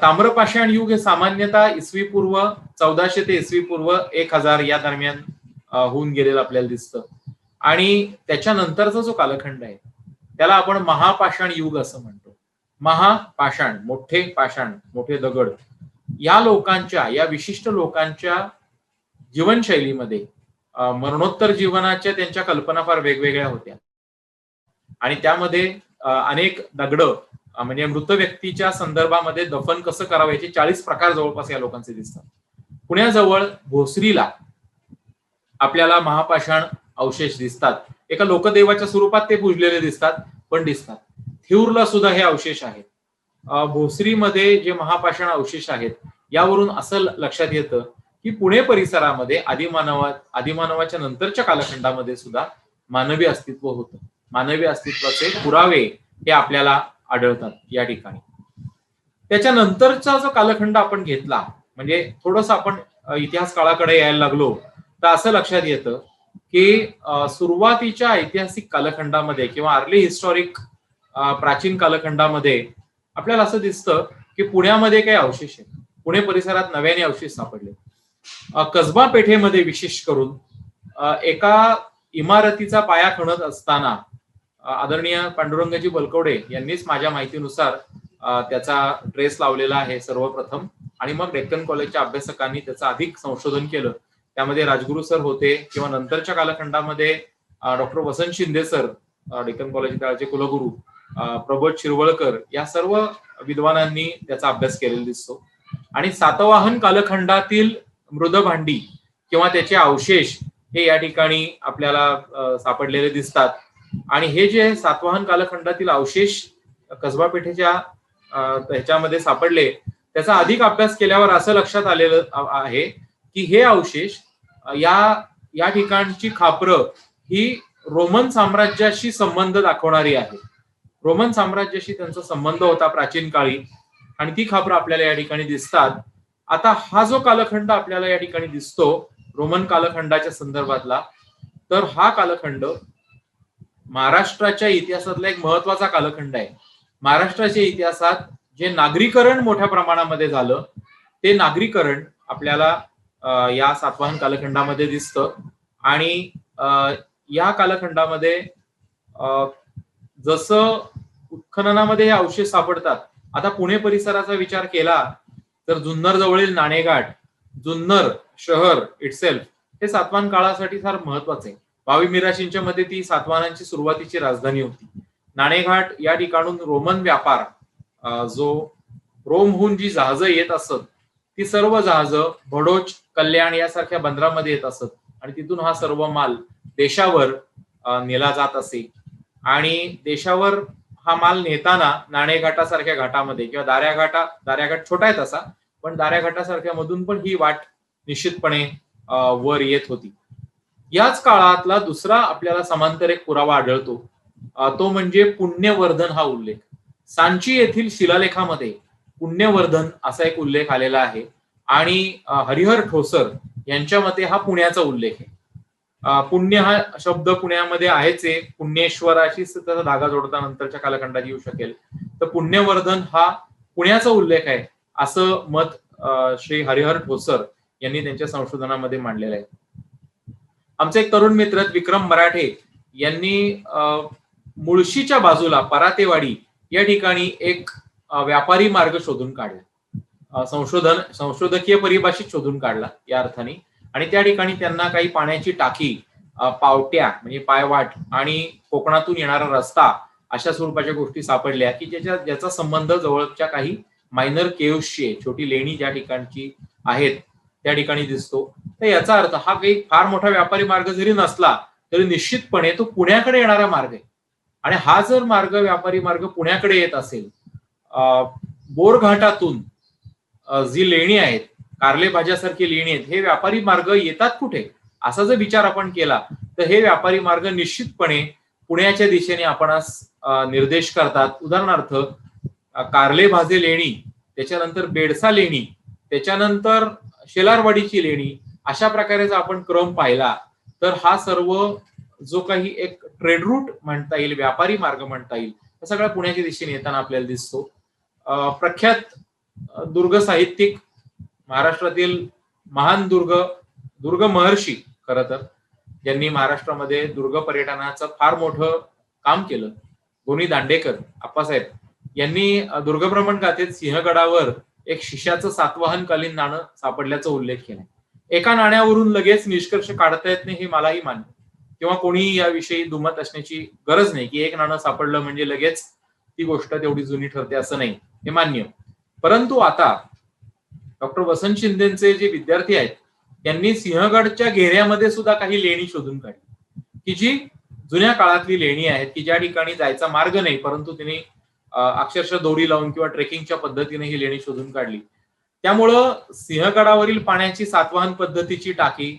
ताम्रपाषाण युग हे सामान्यतः इसवी पूर्व 1400 ते इसवी पूर्व 1000 या दरम्यान होऊन गेलेलं आपल्याला दिसतं. आणि त्याच्यानंतरचा जो कालखंड आहे त्याला आपण महापाषाण युग असं म्हणतो. महापाषाण, मोठे पाषाण, मोठे दगड, या विशिष्ट लोकांच्या जीवनशैलीमध्ये मरणोत्तर जीवनाच्या त्यांच्या कल्पना फार वेगवेगळ्या होत्या आणि त्यामध्ये अनेक दगड म्हणजे मृत व्यक्तीच्या संदर्भामध्ये दफन कसं करावं याचे 40 प्रकार जवळपास या लोकांचे दिसतात. पुण्याजवळ भोसरीला आपल्याला महापाषाण अवशेष दिसतात. एका लोकदेवाच्या स्वरूपात ते पूजलेले दिसतात, पण दिसतात. थेऊरला सुद्धा हे अवशेष आहेत. भोसरीमध्ये जे महापाषाण अवशेष आहेत यावरून असं लक्षात येतं की पुणे परिसरामध्ये आदिमानवाच्या नंतरच्या कालखंडामध्ये सुद्धा मानवी अस्तित्व होतं. मानवी अस्तित्वाचे पुरावे हे आपल्याला आढळतात या ठिकाणी. त्याच्यानंतरचा जो कालखंड आपण घेतला, म्हणजे थोडस आपण इतिहास काळाकडे यायला लागलो, तर असं लक्षात येतं की सुरुवातीच्या ऐतिहासिक कालखंडामध्ये किंवा अर्ली हिस्टॉरिक प्राचीन कालखंडामध्ये आपल्याला असं दिसतं की पुण्यामध्ये काही अवशेष आहेत, पुणे परिसरात नव्याने अवशेष सापडले. कसबा पेठेमध्ये विशेष करून एका इमारतीचा पाया खणत असताना आदरणीय पांडुरंगजी बलकवडे यांनीच माझ्या माहितीनुसार त्याचा ट्रेस लावलेला आहे सर्वप्रथम, आणि मग डेक्कन कॉलेजच्या अभ्यासकांनी त्याचं अधिक संशोधन केलं. त्यामध्ये राजगुरू सर होते, किंवा नंतरच्या कालखंडामध्ये डॉक्टर वसंत शिंदे सर, डेक्कन कॉलेज काळचे कुलगुरू, प्रबोध शिरवळकर, या सर्व विद्वानांनी त्याचा अभ्यास केलेला दिसतो. आणि सातवाहन कालखंडातील मृदभांडी किंवा त्याचे अवशेष हे या ठिकाणी आपल्याला सापडलेले दिसतात. आणि हे जे सातवाहन कालखंडातील अवशेष कसबा पेठेच्या ह्याच्यामध्ये सापडले, त्याचा अधिक अभ्यास केल्यावर असं लक्षात आलेलं आहे की हे अवशेष या ठिकाणची खापरं ही रोमन साम्राज्याशी संबंध दाखवणारी आहे. रोमन साम्राज्याशी त्यांचा संबंध होता प्राचीन काळी, आणि ती खापरं आपल्याला या ठिकाणी दिसतात. आता हा जो कालखंड आपल्याला या ठिकाणी दिसतो रोमन कालखंडाच्या संदर्भातला, तर हा कालखंड महाराष्ट्राच्या इतिहासातला एक महत्वाचा कालखंड आहे. महाराष्ट्राच्या इतिहासात जे नागरीकरण मोठ्या प्रमाणामध्ये झालं, ते नागरीकरण आपल्याला या सातवाहन कालखंडामध्ये दिसतं. आणि या कालखंडामध्ये जसं उत्खननामध्ये हे अवशेष सापडतात, आता पुणे परिसराचा विचार केला तर जुन्नर जवळील नाणेघाट, जुन्नर शहर इटसेल्फ हे सातवाहन काळासाठी फार महत्वाचे आहे. भावी मिराशींच्या मध्ये ती सातवाहनांची सुरुवातीची राजधानी होती. नाणेघाट या ठिकाणून रोमन व्यापार, जो रोमहून जी जहाजं येत असत, ती सर्व जहाजं भडोच, कल्याण यासारख्या बंदरामध्ये येत असत, आणि तिथून हा सर्व माल देशावर नेला जात असे. आणि देशावर हा माल नेताना नाणेघाटासारख्या घाटामध्ये किंवा दाऱ्याघाट छोटा आहे तसा, पण दाऱ्याघाटासारख्या मधून पण ही वाट निश्चितपणे वर येत होती. याच काळातला दुसरा आपल्याला समांतर एक पुरावा आढळतो, तो म्हणजे पुण्यवर्धन हा उल्लेख. सांची येथील शिलालेखामध्ये पुण्यवर्धन असा एक उल्लेख आलेला आहे, आणि हरिहर ठोसर यांच्या मते हा पुण्याचा उल्लेख आहे. पुण्य हा शब्द पुण्यामध्ये आहेच आहे, पुण्येश्वराशी त्याचा धागा जोडता नंतरच्या कालखंडात येऊ शकेल. तर पुण्यवर्धन हा पुण्याचा उल्लेख आहे असं मत श्री हरिहर ठोसर यांनी त्यांच्या संशोधनामध्ये मांडलेलं आहे. आमचे एक तरुण मित्र विक्रम मराठे यांनी मुळशीच्या बाजूला परातेवाडी या ठिकाणी एक व्यापारी मार्ग शोधून काढला, संशोधकीय परिभाषित शोधून काढला या अर्थाने. आणि त्या ठिकाणी त्यांना काही पाण्याची टाकी, पावट्या म्हणजे पायवाट, आणि कोकणातून येणारा रस्ता अशा स्वरूपाच्या गोष्टी सापडल्या की ज्याचा संबंध जवळच्या काही मायनर केव्हशी, छोटी लेणी ज्या ठिकाणची आहेत त्या ठिकाणी दिसतो. तर याचा अर्थ हा काही फार मोठा व्यापारी मार्ग जरी नसला तरी निश्चितपणे तो पुण्याकडे येणारा मार्ग आहे. आणि हा जर मार्ग, व्यापारी मार्ग पुण्याकडे येत असेल, बोरघाटातून जी लेणी आहेत, कारले भाज्यासारखी लेणी आहेत, हे व्यापारी मार्ग येतात कुठे असा जर विचार आपण केला तर हे व्यापारी मार्ग निश्चितपणे पुण्याच्या दिशेने आपणास निर्देश करतात. उदाहरणार्थ कारले भाजे लेणी, त्याच्यानंतर बेडसा लेणी, त्याच्यानंतर शेलारवाडीची लेणी, अशा प्रकारे जर आपण क्रम पाहिला तर हा सर्व जो काही एक ट्रेड रूट म्हणता येईल, व्यापारी मार्ग म्हणता येईल, हा सगळा पुण्याच्या दिशेने येताना आपल्याला दिसतो. प्रख्यात दुर्ग साहित्यिक, महाराष्ट्रातील महान दुर्ग महर्षी खरं तर, ज्यांनी महाराष्ट्रामध्ये दुर्ग पर्यटनाचं फार मोठं काम केलं, गोनी दांडेकर आप्पासाहेब यांनी दुर्गभ्रमण गाथेत सिंहगडावर एक शिष्याचं सातवाहनकालीन नाणं सापडल्याचा उल्लेख केला. एका नाण्यावरून लगेच निष्कर्ष काढता येत नाही हे मलाही मान्य, किंवा कोणीही याविषयी दुमत असण्याची गरज नाही की एक नाणं सापडलं म्हणजे लगेच ती गोष्ट तेवढी जुनी ठरते असं नाही, हे मान्य. परंतु आता डॉक्टर वसंत शिंदेचे जे विद्यार्थी आहेत त्यांनी सिंहगडच्या घेऱ्यामध्ये सुद्धा काही लेणी शोधून काढली की जी जुन्या काळातली लेणी आहेत, की ज्या ठिकाणी जायचा मार्ग नाही, परंतु त्यांनी अक्षरशः दोरी लावून किंवा ट्रेकिंगच्या पद्धतीने ही लेणी शोधून काढली. त्यामुळं सिंहगडावरील पाण्याची सातवाहन पद्धतीची टाकी,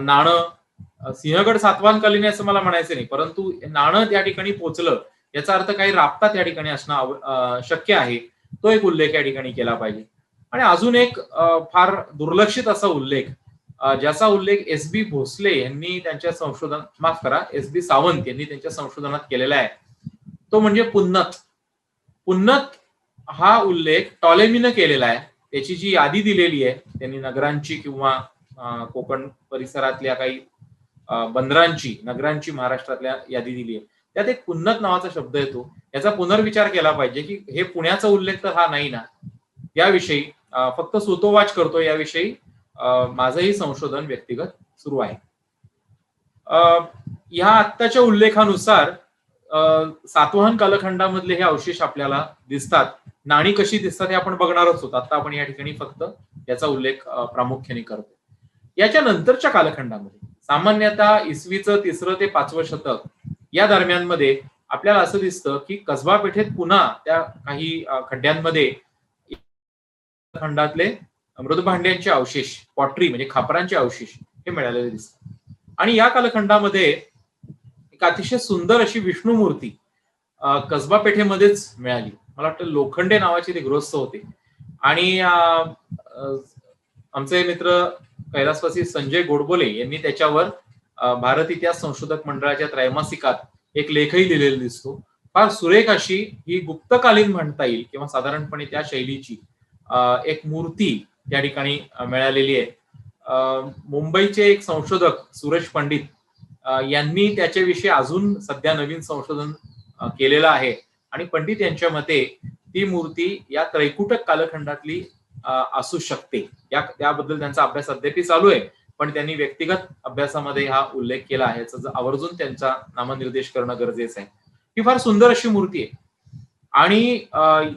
नाणं, सिंहगड सातवाहनकालीन असं मला म्हणायचं नाही, परंतु नाणं त्या ठिकाणी पोहोचलं याचा अर्थ काही राबता त्या ठिकाणी असणं शक्य आहे. तो एक उल्लेख या ठिकाणी केला पाहिजे. आणि अजून एक फार दुर्लक्षित असा उल्लेख, ज्याचा उल्लेख एस.बी. भोसले यांनी त्यांच्या संशोधन माफ करा एस.बी. सावंत यांनी त्यांच्या संशोधनात केलेला आहे, तो म्हणजे पुन्नत. पुन्नत हा उल्लेख टॉलेमीनं केलेला आहे. त्याची जी यादी दिलेली आहे त्यांनी नगरांची किंवा कोकण परिसरातल्या काही बंदरांची, नगरांची महाराष्ट्रातल्या यादी दिली आहे. त्यात एक पुन्नत नावाचा शब्द येतो. याचा पुनर्विचार केला पाहिजे की हे पुण्याचा उल्लेख तर हा नाही ना. याविषयी फक्त सूतोवाच करतो, याविषयी माझंही संशोधन व्यक्तिगत सुरू आहे. ह्या आत्ताच्या उल्लेखानुसार सातवाहन कालखंडामधले हे अवशेष आपल्याला दिसतात. नाणी कशी दिसतात हे आपण बघणारच आहोत. आता आपण या ठिकाणी फक्त याचा उल्लेख प्रामुख्याने करतो. याच्या नंतरच्या कालखंडामध्ये सामान्यतः इसवीचं 3रं ते 5वं शतक या दरम्यानमध्ये आपल्याला असं दिसतं की कसबा पेठेत पुन्हा त्या काही खड्ड्यांमध्ये खंडातले मृदभांड्यांचे अवशेष, पॉटरी म्हणजे खापरांचे अवशेष हे मिळालेले दिसतात. आणि या कालखंडामध्ये एक अतिशय सुंदर अशी विष्णू मूर्ती कसबा पेठेमध्येच मिळाली. मला वाटतं लोखंडे नावाचे ते गृहस्थ होते. आणि आमचे मित्र कैलासवासी संजय गोडबोले यांनी त्याच्यावर भारत इतिहास संशोधक मंडळाच्या त्रैमासिकात एक लेखही लिहिलेला दिसतो. फार सुरेख अशी ही गुप्तकालीन म्हणता येईल किंवा साधारणपणे त्या शैलीची एक मूर्ती त्या ठिकाणी मिळालेली आहे. मुंबईचे एक संशोधक सूरज पंडित यांनी त्याच्याविषयी अजून सध्या नवीन संशोधन केलेलं आहे. आणि पंडित यांच्या मते ती मूर्ती या त्रैकुटक कालखंडातली असू शकते. त्याबद्दल त्यांचा अभ्यास अद्याप चालू आहे, पण त्यांनी व्यक्तिगत अभ्यासामध्ये हा उल्लेख केला आहे. याचा आवर्जून त्यांचा नामनिर्देश करणं गरजेचं आहे. ही फार सुंदर अशी मूर्ती आहे. आणि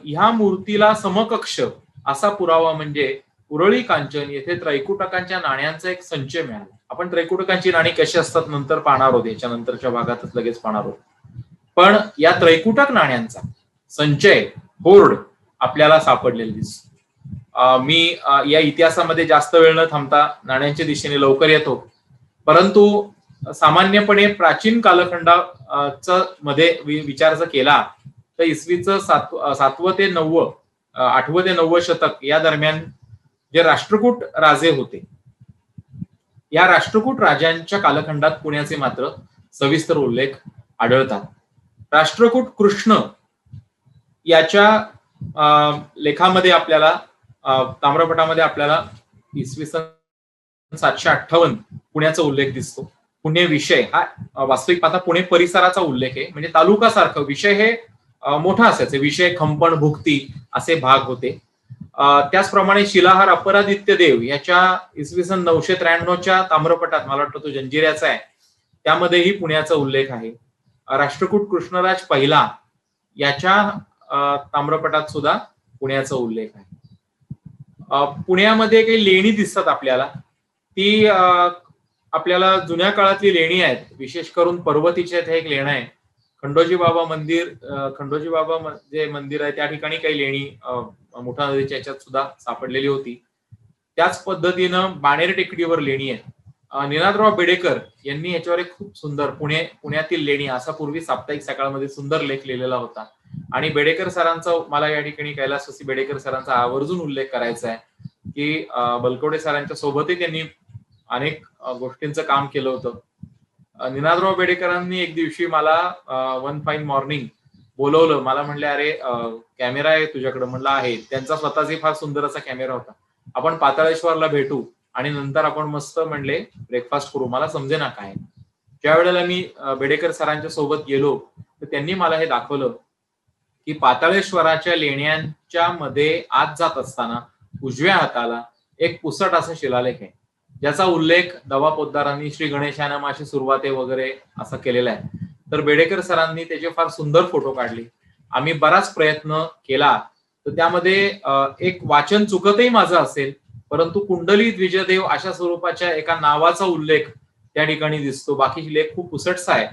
ह्या मूर्तीला समकक्ष असा पुरावा म्हणजे उरळी कांचन येथे त्रैकुटकांच्या नाण्यांचा एक संचय मिळाला. आपण त्रैकुटकांची नाणी कशी असतात नंतर पाहणार आहोत, याच्या नंतरच्या भागातच लगेच पाहणार आहोत. पण या त्रैकुटक नाण्यांचा संचय, होर्ड आपल्याला सापडलेला दिसतो. मी या इतिहासामध्ये जास्त वेळ न थांबता नाण्यांच्या दिशेने लवकर येतो. परंतु सामान्यपणे प्राचीन कालखंडाचा मध्ये विचार जर केला तर इसवीचं 7वं ते 9वं 8वं ते 9वं शतक या दरम्यान जे राष्ट्रकूट राजे होते, या राष्ट्रकूट राजांच्या कालखंडात पुण्याचे मात्र सविस्तर उल्लेख आढळतात. राष्ट्रकूट कृष्ण याच्या लेखामध्ये आपल्याला ताम्रपटामध्ये आपल्याला इसवी सन 758 पुण्याचा उल्लेख दिसतो. पुणे विषय हा वास्तविक पाहता पुणे परिसराचा उल्लेख आहे. म्हणजे तालुका सारखं विषय हे मोठा असायचे. विषय, खंपण, भुक्ती असे भाग होते. त्याचप्रमाणे शिलाहार अपरादित्य देव याच्या इसवी सन 993च्या ताम्रपटात, मला वाटतं तो जंजिऱ्याचा आहे, त्यामध्येही पुण्याचा उल्लेख आहे. राष्ट्रकूट कृष्णराज पहिला याच्या ताम्रपटात सुद्धा पुण्याचा उल्लेख आहे. पुण्यामध्ये काही लेणी दिसतात आपल्याला. ती आपल्याला जुन्या काळातली लेणी आहेत. विशेष करून पर्वतीच्या इथे एक लेणं आहे. खंडोजी बाबा मंदिर, खंडोजी बाबा जे मंदिर आहे त्या ठिकाणी काही लेणी मुठा नदीच्या याच्यात सुद्धा सापडलेली होती. त्याच पद्धतीनं बाणेर टेकडीवर लेणी आहे. निनादराव बेडेकर यांनी याच्यावर एक खूप सुंदर पुण्यातील लेणी असा पूर्वी साप्ताहिक सकाळमध्ये सुंदर लेख लिहिलेला होता. आणि बेडेकर सरांचा मला या ठिकाणी कैलासवासी बेडेकर सरांचा आवर्जून उल्लेख करायचा आहे की बलकवडे सरांच्या सोबतही त्यांनी अनेक गोष्टींचं काम केलं होतं. निनादराव बेडेकरांनी एक दिवशी मला वन फाईन मॉर्निंग बोलवलं. मला म्हणले, अरे कॅमेरा आहे तुझ्याकडे? म्हणलं आहे. त्यांचा स्वतःचा फार सुंदर असा कॅमेरा होता. आपण पाताळेश्वरला भेटू आणि नंतर आपण मस्त म्हणले ब्रेकफास्ट करू. मला समजे ना काय. ज्या वेळेला मी बेडेकर सरांच्या सोबत गेलो तर त्यांनी मला हे दाखवलं की पाताळेश्वराच्या लेण्यांच्या मध्ये आत जात असताना उजव्या हाताला एक पुसट असा शिलालेख आहे, ज्याचा उल्लेख दवा पोद्दारांनी श्री गणेशानामाची सुरुवात वगैरे असा केलेला आहे. तर बेडेकर सरांनी त्याचे फार सुंदर फोटो काढले. आम्ही बराच प्रयत्न केला तर त्यामध्ये एक वाचन चुकतही माझं असेल, परंतु कुंडली द्विजदेव अशा स्वरूपाच्या एका नावाचा उल्लेख त्या ठिकाणी दिसतो. बाकी लेख खूप पुसटसा आहे.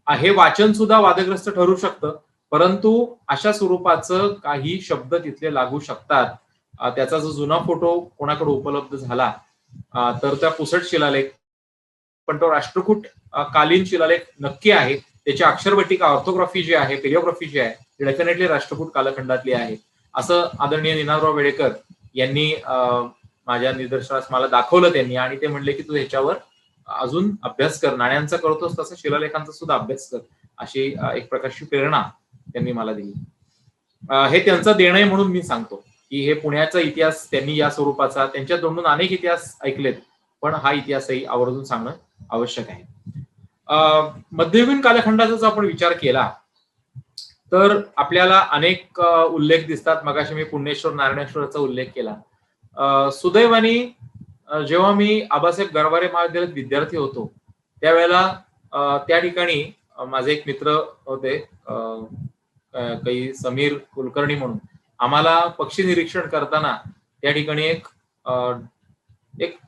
हे वाचन सुद्धा वादग्रस्त ठरू शकतं, परंतु अशा स्वरूपाचं काही शब्द तिथले लागू शकतात. त्याचा जो जुना फोटो कोणाकडे उपलब्ध झाला तर त्या पुसट शिलालेख, पण तो राष्ट्रकूट कालीन शिलालेख नक्की आहे. त्याची अक्षरवटिका, ऑर्थोग्राफी जी आहे, पेलिओग्राफी जी आहे, ती डेफिनेटली राष्ट्रकूट कालखंडातली आहे. असं आदरणीय निनादराव वेडेकर यांनी माझ्या निदर्शनास मला दाखवलं त्यांनी, आणि ते म्हणले की तू ह्याच्यावर अजून अभ्यास कर, नाण्यांचा करतोस तसं शिलालेखांचा सुद्धा अभ्यास कर, अशी एक प्रकारची प्रेरणा त्यांनी मला दिली. हे त्यांचं देणं आहे म्हणून मी सांगतो की हे पुण्याचा इतिहास त्यांनी या स्वरूपाचा, त्यांच्या तोंडून अनेक इतिहास ऐकलेत, पण हा इतिहासही आवर्जून सांगणं आवश्यक आहे. मध्ययुगीन कालखंडाचा जर आपण विचार केला तर आपल्याला अनेक उल्लेख दिसतात. मगाशी मी पुण्येश्वर नारायणेश्वराचा उल्लेख केला. सुदैवाने जेव्हा मी आबासाहेब गरवारे महाविद्यालयात विद्यार्थी होतो त्यावेळेला त्या ठिकाणी माझे एक मित्र होते, काही समीर कुलकर्णी म्हणून. आम्हाला पक्षी निरीक्षण करताना त्या ठिकाणी एक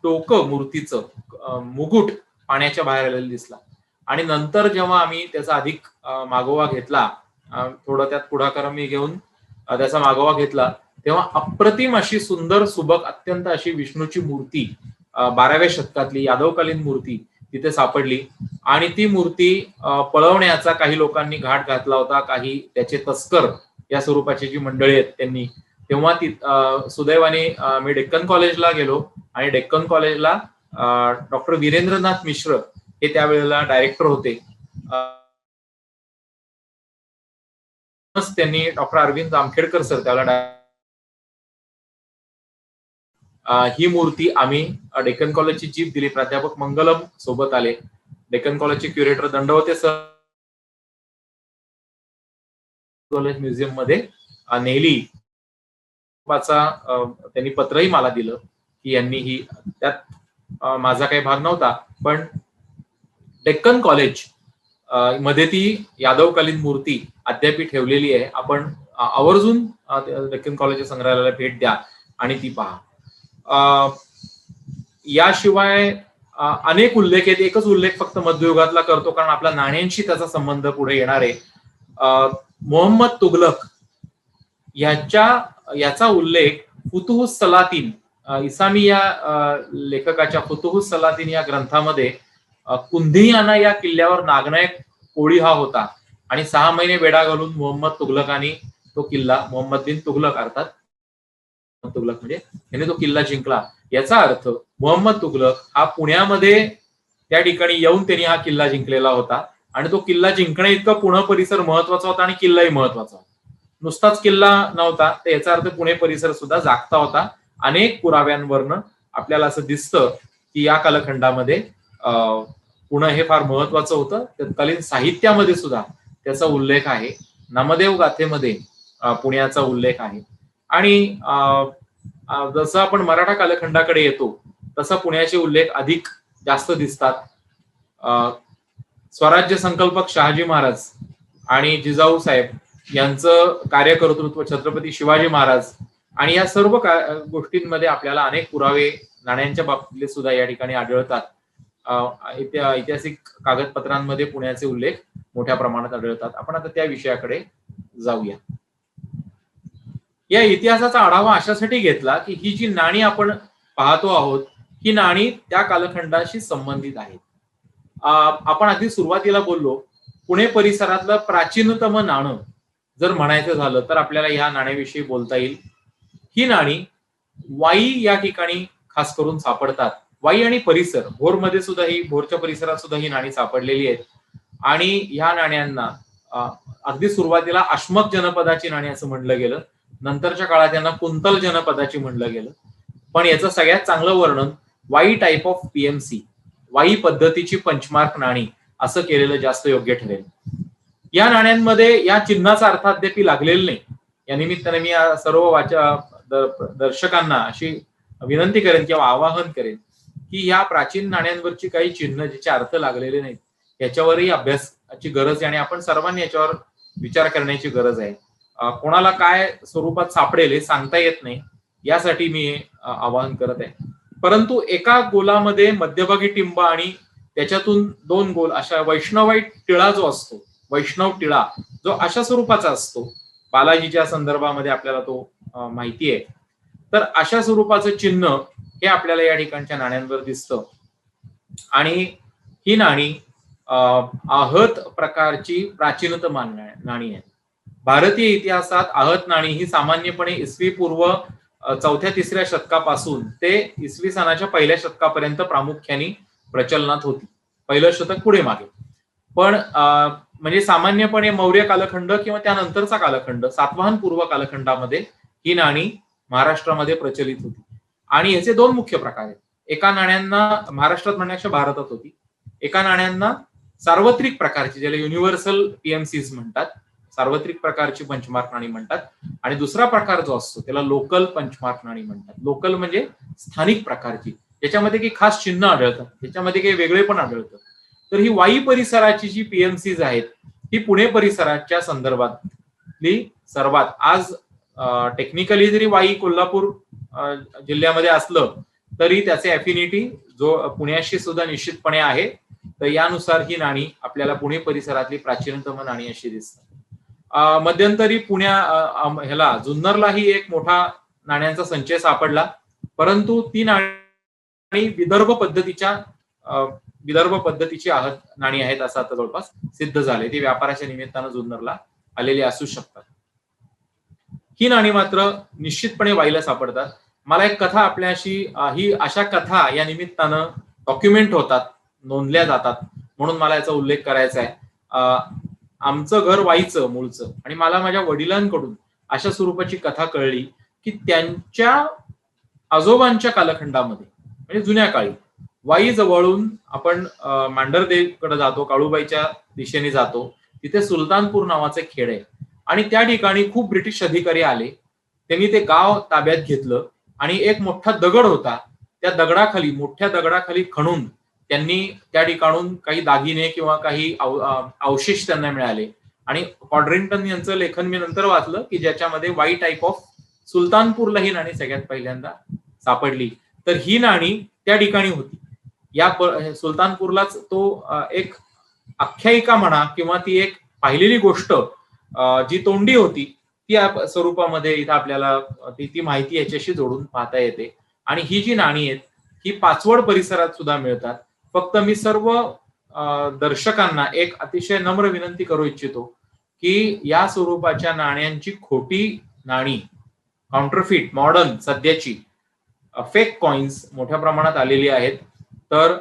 टोकं मूर्तीचं मुकुट पाण्याच्या बाहेर आलेलं दिसला, आणि नंतर जेव्हा आम्ही त्याचा अधिक मागोवा घेतला, थोडं त्यात पुढाकार मी घेऊन त्याचा मागोवा घेतला, तेव्हा अप्रतिम अशी सुंदर सुबक अत्यंत अशी विष्णूची मूर्ती 12व्या शतकातली यादवकालीन मूर्ती तिथे सापडली. आणि ती मूर्ती पळवण्याचा काही लोकांनी घाट घातला होता, काही त्याचे तस्कर या स्वरूपाची जी मंडळी आहेत त्यांनी. तेव्हा ती सुदैवाने मी डेक्कन कॉलेजला गेलो, आणि डेक्कन कॉलेजला डॉक्टर वीरेंद्रनाथ मिश्र हे त्यावेळेला डायरेक्टर होते. त्यांनी डॉक्टर अरविंद जामखेडकर सर त्याला ही मूर्ती आम्ही डेक्कन कॉलेजची जीप दिली, प्राध्यापक मंगलम सोबत आले, डेक्कन कॉलेजचे curator Dandavate sir college museum मध्ये नेली. त्यांनी पत्रही मला दिलं की यांनी ही, त्यात माझा काही भाग नव्हता, पण डेक्कन कॉलेज मध्ये ती यादवकालीन मूर्ती अद्याप ठेवलेली आहे. आपण आवर्जून डेक्कन कॉलेज संग्रहालयाला भेट द्या आणि ती पहा. याशिवाय अनेक उल्लेख आहेत. एकच उल्लेख फक्त मध्ययुगातला करतो कारण आपला नाण्यांशी त्याचा संबंध पुढे येणार आहे. मोहम्मद तुगलक याचा उल्लेख फुतुहुस सलातीन, इसामी या लेखकाच्या फुतुहुस सलातीन या ग्रंथामध्ये कुंधियाना या किल्ल्यावर नागनायक कोळी हा होता, आणि 6 महिने वेढा घालून मोहम्मद तुगलकानी तो किल्ला, मोहम्मद बिन तुगलक अर्थात तुगलक म्हणजे याने तो किल्ला जिंकला. याचा अर्थ मोहम्मद तुगलक हा पुण्यामध्ये त्या ठिकाणी येऊन त्यांनी हा किल्ला जिंकलेला होता, आणि तो किल्ला जिंकण्या इतका पुणे परिसर महत्वाचा होता आणि किल्लाही महत्वाचा होता. नुसताच किल्ला नव्हता, तर याचा अर्थ पुणे परिसर सुद्धा जागता होता. अनेक पुराव्यांवरनं आपल्याला असं दिसतं की या कालखंडामध्ये पुणे हे फार महत्वाचं होतं. तत्कालीन साहित्यामध्ये सुद्धा त्याचा उल्लेख आहे. नामदेव गाथेमध्ये पुण्याचा उल्लेख आहे. आणि जसं आपण मराठा कालखंडाकडे येतो तसा पुण्याचे उल्लेख अधिक जास्त दिसतात. स्वराज्य संकल्पक शहाजी महाराज आणि जिजाऊ साहेब यांचं कार्यकर्तृत्व, छत्रपती शिवाजी महाराज, आणि या सर्व गोष्टींमध्ये आपल्याला अनेक पुरावे नाण्यांच्या बाबतीतले सुद्धा या ठिकाणी आढळतात. ऐतिहासिक कागदपत्रांमध्ये पुण्याचे उल्लेख मोठ्या प्रमाणात आढळतात. आपण आता त्या विषयाकडे जाऊया. या इतिहासाचा आढावा अशासाठी घेतला की ही जी नाणी आपण पाहतो आहोत ही नाणी त्या कालखंडाशी संबंधित आहेत. आपण आधी सुरुवातीला बोललो पुणे परिसरातलं प्राचीनतम नाणं जर म्हणायचं झालं तर आपल्याला ह्या नाण्याविषयी बोलता येईल. ही नाणी वाई या ठिकाणी खास करून सापडतात. वाई आणि परिसर, भोरमध्ये सुद्धा भोरच्या परिसरात सुद्धा ही नाणी सापडलेली आहेत. आणि ह्या नाण्यांना अगदी सुरुवातीला अश्मक जनपदाची नाणी असं म्हणलं गेलं, नंतरच्या काळात यांना कुंतल जनपदाची म्हणलं गेलं. पण याचं सगळ्यात चांगलं वर्णन Wai type of PMC, Wai पद्धतीची पंचमार्क नाणी असं केलेलं जास्त योग्य ठरेल. या नाण्यांमध्ये या चिन्हाचा अर्थ अद्याप लागलेला नाही. या निमित्ताने मी सर्व दर्शकांना अशी विनंती करेन किंवा आवाहन करेन की या प्राचीन नाण्यांवरची काही चिन्ह ज्याचे अर्थ लागलेले नाहीत याच्यावरही अभ्यासाची गरज आहे, आणि आपण सर्वांनी याच्यावर विचार करण्याची गरज आहे. कोणाला काय स्वरूपात सापडेल हे सांगता येत नाही, यासाठी मी आवाहन करत आहे. परंतु एका गोलामध्ये मध्यभागी टिंब आणि त्याच्यातून 2 गोल अशा वैष्णवाई टिळा जो असतो, वैष्णव टिळा जो अशा स्वरूपाचा असतो, बालाजीच्या संदर्भामध्ये आपल्याला तो माहिती आहे. तर अशा स्वरूपाचं चिन्ह हे आपल्याला या ठिकाणच्या नाण्यांवर दिसतं. आणि ही नाणी आहत प्रकारची प्राचीनतम नाणी आहेत. भारतीय इतिहासात आहत नाणी ही सामान्यपणे इसवी पूर्व 4थ्या-3ऱ्या शतकापासून ते इसवी सनाच्या 1ल्या शतकापर्यंत प्रामुख्याने प्रचलनात होती. पहिलं शतक पुढे मागे. पण म्हणजे सामान्यपणे मौर्य कालखंड किंवा त्यानंतरचा कालखंड, सातवाहन पूर्व कालखंडामध्ये ही नाणी महाराष्ट्रामध्ये प्रचलित होती. आणि याचे दोन मुख्य प्रकार आहेत. एका नाण्यांना महाराष्ट्रात म्हणण्यापेक्षा भारतात होती. एका नाण्यांना सार्वत्रिक प्रकारची, ज्याला युनिव्हर्सल पीएमसीज म्हणतात, सार्वत्रिक प्रकारची पंचमार्क नाणी म्हणतात. आणि दुसरा प्रकार जो असतो त्याला लोकल पंचमार्क नाणी म्हणतात. लोकल म्हणजे स्थानिक प्रकारची, ज्याच्यामध्ये काही खास चिन्ह आढळतात, त्याच्यामध्ये काही वेगळेपण आढळतं. तर ही वाई परिसराची जी पीएमसीज आहेत ही पुणे परिसराच्या संदर्भातली सर्वात, आज टेक्निकली जरी वाई कोल्हापूर जिल्ह्यामध्ये असलं तरी त्याचे अफिनिटी जो पुण्याशी सुद्धा निश्चितपणे आहे. तर यानुसार ही नाणी आपल्याला पुणे परिसरातली प्राचीनतम नाणी अशी दिसतात. मध्यंतरी ह्याला जुन्नरलाही एक मोठा नाण्यांचा संचय सापडला, परंतु ती नाणी विदर्भ पद्धतीची आहत नाणी आहेत असं आता जवळपास सिद्ध झाले. ती व्यापाराच्या निमित्तानं जुन्नरला आलेली असू शकतात. ही नाणी मात्र निश्चितपणे वाईला सापडतात. मला एक कथा आपल्याशी, ही अशा कथा या निमित्तानं डॉक्युमेंट होतात, नोंदल्या जातात, म्हणून मला याचा उल्लेख करायचा आहे. आमचं घर वाईचं मूळचं, आणि मला माझ्या वडिलांकडून अशा स्वरूपाची कथा कळली की त्यांच्या आजोबांच्या कालखंडामध्ये, म्हणजे जुन्या काळी, वाई जवळून आपण मांढरदेवकडे जातो, काळूबाईच्या दिशेने जातो, तिथे सुलतानपूर नावाचे खेड आहे. आणि त्या ठिकाणी खूप ब्रिटिश अधिकारी आले. त्यांनी ते गाव ताब्यात घेतलं आणि एक मोठा दगड होता, त्या दगडाखाली, मोठ्या दगडाखाली खणून त्यांनी त्या ठिकाणून काही दागिने किंवा काही अवशेष त्यांना मिळाले. आणि कॉड्रिंग्टन यांचं लेखन मी नंतर वाचलं की ज्याच्यामध्ये वाई टाईप ऑफ सुलतानपूरला ही नाणी सगळ्यात पहिल्यांदा सापडली. तर ही नाणी त्या ठिकाणी होती. या सुलतानपूरलाच तो एक आख्यायिका म्हणा किंवा ती एक पाहिलेली गोष्ट जी तोंडी होती ती या स्वरूपामध्ये इथं आपल्याला ती माहिती याच्याशी जोडून पाहता येते. आणि ही जी नाणी आहेत ही पाचवड परिसरात सुद्धा मिळतात. फक्त मी सर्व दर्शकांना एक अतिशय नम्र विनंती करू इच्छितो की या स्वरूपाच्या नाण्यांची खोटी नाणी, काउंटरफिट, मॉडर्न सध्याची फेक कॉइन्स मोठ्या प्रमाणात आलेली आहेत. तर